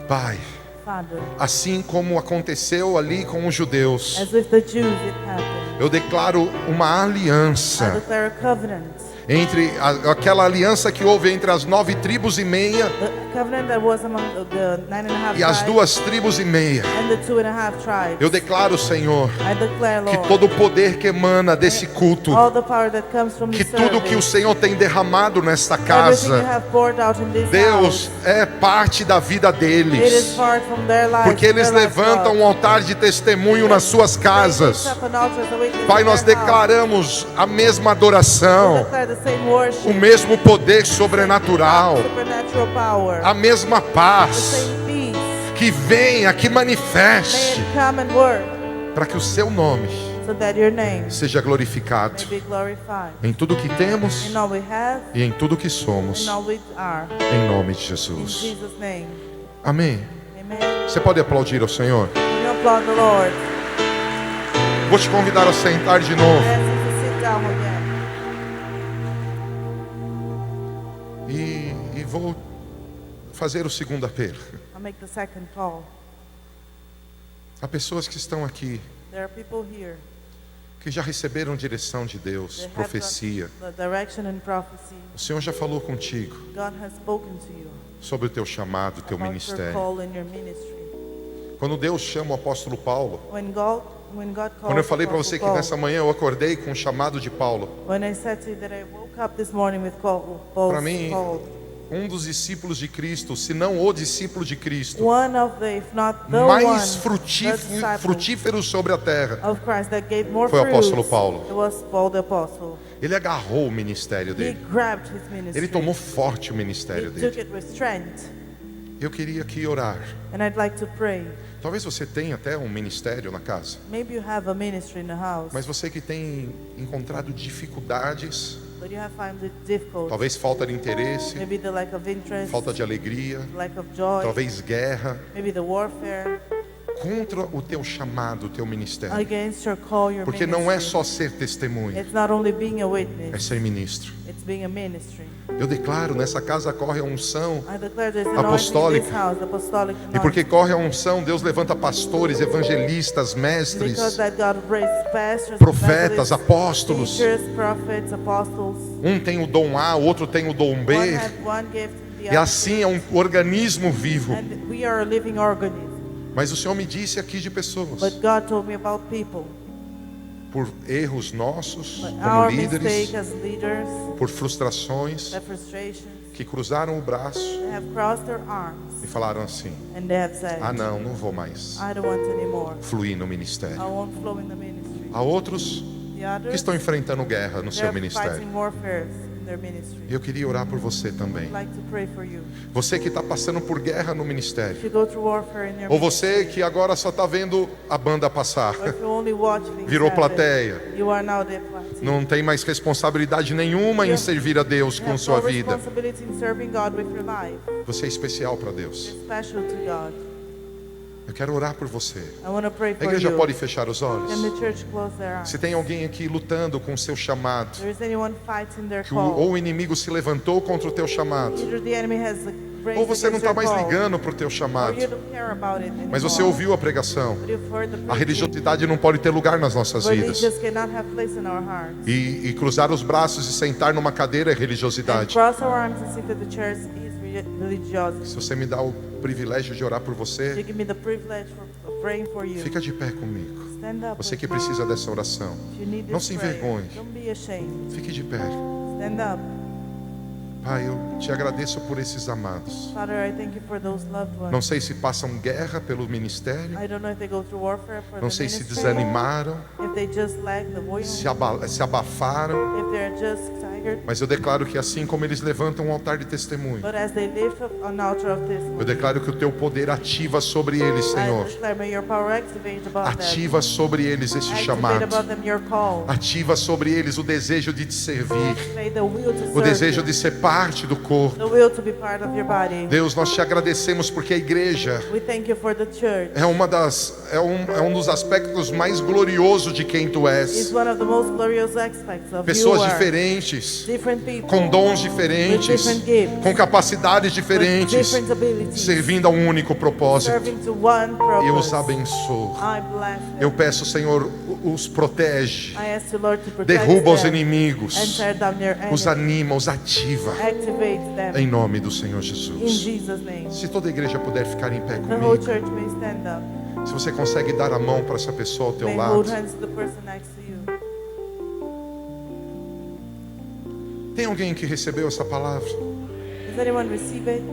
Pai, Father, assim como aconteceu ali com os judeus, as with the Jews it happened. eu declaro uma I aliança declare a covenant. entre aquela aliança que houve entre as 9 tribos e meia The covenant that was among the 9.5 e as tribes 2 tribos e meia. and the 2.5 tribes. Eu declaro, Senhor, I declare, que Lord, todo o poder que emana desse culto, all the power that comes from que the tudo que o service, Senhor tem derramado nesta everything you casa, have poured out in this Deus, house, é parte da vida it is deles. part from their lives. Porque eles their lives, levantam God. um altar de testemunho nas suas They casas. lift up an altar as a witness Pai, in nós their house. declaramos a mesma We adoração, declare the same worship, o mesmo poder sobrenatural, supernatural power, a mesma the paz same peace. que venha, que May manifeste, it come and work para que o seu nome so that your name seja glorificado may be glorified. em tudo que temos In all we have, e em tudo que somos, in all we are. em nome de In Jesus. Jesus' name. Amém. Amen. Você pode aplaudir ao Senhor? Can you applaud the Lord? Vou te convidar a sentar de novo. I ask you to sit down again. E vou fazer o segundo apelo. I'll make the second call. Há pessoas que estão aqui There are people here. que já receberam direção de They Deus, have profecia. got the direction and prophecy. O Senhor já falou contigo God has spoken to you sobre o teu chamado, o teu about your ministério. call in your ministry. Quando Deus chama o apóstolo Paulo, When God called quando eu falei para você que Apostle nessa manhã eu acordei com o chamado de Paulo, Paul, when I said to you that I woke up this morning with Paul's para mim, call, um dos discípulos de Cristo, se não o discípulo de Cristo, one of the, if not the mais one, the disciple frutífero sobre a terra, of Christ that gave more foi o fruits, apóstolo Paulo. it was Paul the apostle. Ele agarrou o ministério He dele. grabbed his ministry. Ele tomou forte o He ministério took dele. it with strength. Eu queria aqui orar. And I'd like to pray. Talvez você tenha até um ministério na casa, Maybe you have a ministry in the house, mas você que tem encontrado dificuldades, but you have found it difficult. talvez falta de interesse, Maybe the lack of interest, falta de alegria, lack of joy, talvez guerra, maybe the warfare. contra o teu chamado, o teu ministério. against your call, your Porque ministry. não é só ser testemunha, It's not only being a é witness, ser ministro. it's being a ministry. Eu declaro, nessa casa corre a unção. I declare there's anointing in Apostólica. this house, apostolic E porque anointing. corre a unção, Deus levanta pastores, evangelistas, mestres, Because that God raises pastors, profetas, evangelists, apóstolos. teachers, prophets, apostles. Um tem o dom A, o outro tem o dom B. One have one gift, the E other. assim é um organismo vivo. And we are a living organism. Mas o Senhor me disse aqui de pessoas, But God told me about people. por erros nossos, But como our líderes, mistake as leaders, por frustrações, their frustrations, que cruzaram o braço they have crossed their arms e falaram assim: and they have said, ah, não, não vou mais I don't want anymore. fluir no I ministério. won't flow in the ministry. Há outros The que others, estão enfrentando guerra no seu they're ministério. fighting warfare in their ministry. E eu queria orar por você também. I'd like to pray for you. Você que está passando por guerra no ministério. If you go through warfare in your Ou você ministry, que agora só está vendo a banda passar. or if you only watch things Virou happen, plateia. you are now the plateau. Não tem mais responsabilidade nenhuma em servir a Deus You com have sua no vida. responsibility in serving God with your life. Você é especial para Deus. You're special to God. Eu quero orar por você. I want to pray A for igreja you. pode fechar os olhos? Can the church close their eyes? Se tem alguém aqui lutando com o seu chamado, There is anyone fighting their que call. ou o inimigo se levantou contra o teu chamado, Either the enemy has raised ou você não against está your mais call, ligando para o teu or chamado, you don't care about it mas você anymore. ouviu a pregação. But you've heard the A preaching. religiosidade não pode ter lugar nas nossas vidas. Religious cannot have place in our hearts. E cruzar os braços e sentar numa cadeira é And religiosidade. cross our arms and sit at the chairs is religiosity. Se você me dá o privilégio de orar por You você, give me the privilege of praying for you. fica de pé comigo. Stand up. Você que with me. precisa dessa oração, If you need não this se prayer, envergonhe. don't be ashamed. Fique de pé. Stand up. Pai, eu te agradeço por esses amados. Father, I thank you for those loved ones. Não sei se passam guerra pelo ministério, I don't know if they go through warfare for não the sei se ministry, desanimaram, if they just lack the oil, se abafaram, if they're just tired. mas eu declaro que assim como eles levantam um altar de testemunho, But as they lift up an altar of eu testimony, declaro que o teu poder ativa sobre eles, I Senhor. declare, may your power activate about them. Ativa sobre eles esse Activate chamado. about them your call. Ativa sobre eles o desejo de te servir, Activate the will to o serve desejo you, de ser parte do corpo. the will to be part of your body. Deus, nós te agradecemos porque a igreja We thank you for the church. é um dos aspectos mais gloriosos de quem tu It's és. one of the most glorious aspects of Pessoas you are. diferentes, Different people com dons with diferentes, different gifts, com capacidades with diferentes, different abilities, servindo a um único propósito. serving to one purpose. Eu os abençoo. I bless them. Eu peço, Senhor, os protege, I ask you, Lord, to protect derruba os them inimigos, and tear down their os enemies. anima, os ativa, Activate them em nome do Senhor in Jesus. Jesus' name. Se toda a igreja puder ficar em pé The whole comigo, church may stand up. se você consegue dar a mão para essa pessoa ao teu May lado, hold hands to the person next to you. tem alguém que recebeu essa palavra? Does anyone receive it?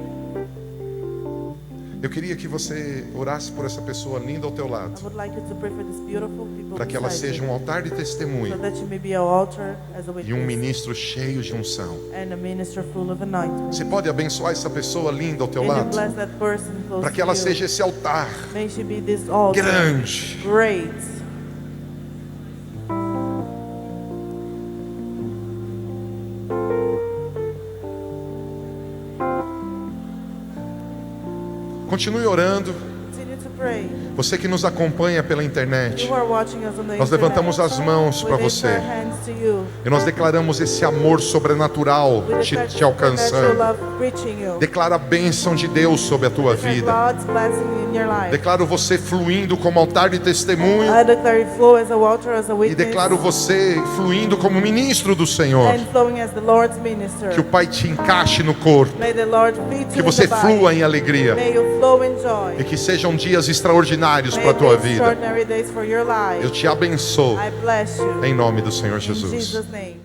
Eu queria que você orasse por essa pessoa linda ao teu I lado, would like you to pray for these beautiful people para que ela beside seja you, um altar de so testemunho that you may be an altar as a e um witness ministro cheio de unção. and a minister full of anointing. Você pode abençoar essa pessoa linda ao teu Can you lado, bless that person close para que to ela you? seja esse altar May she be this altar. grande. Great. Continue orando. Continue to pray. Você que nos acompanha pela internet, You are watching us on the nós internet. levantamos as mãos para We lift você our hands to you. e nós declaramos esse amor sobrenatural We te declare te supernatural alcançando. love reaching you. Declara a bênção de Deus sobre a tua Declare vida. God's blessing in your life. Declaro você fluindo como altar de testemunho I declare you flow as a altar, as a e witness, declaro você fluindo como ministro do Senhor. and flowing as the Lord's minister. Que o Pai te encaixe no corpo, May the Lord feed you que in você the body. flua em alegria May you flow in joy. e que sejam dias extraordinários May para a it tua be vida. extraordinary days for your life. Eu te abençoo I bless you. em nome do Senhor In Jesus. Jesus' name.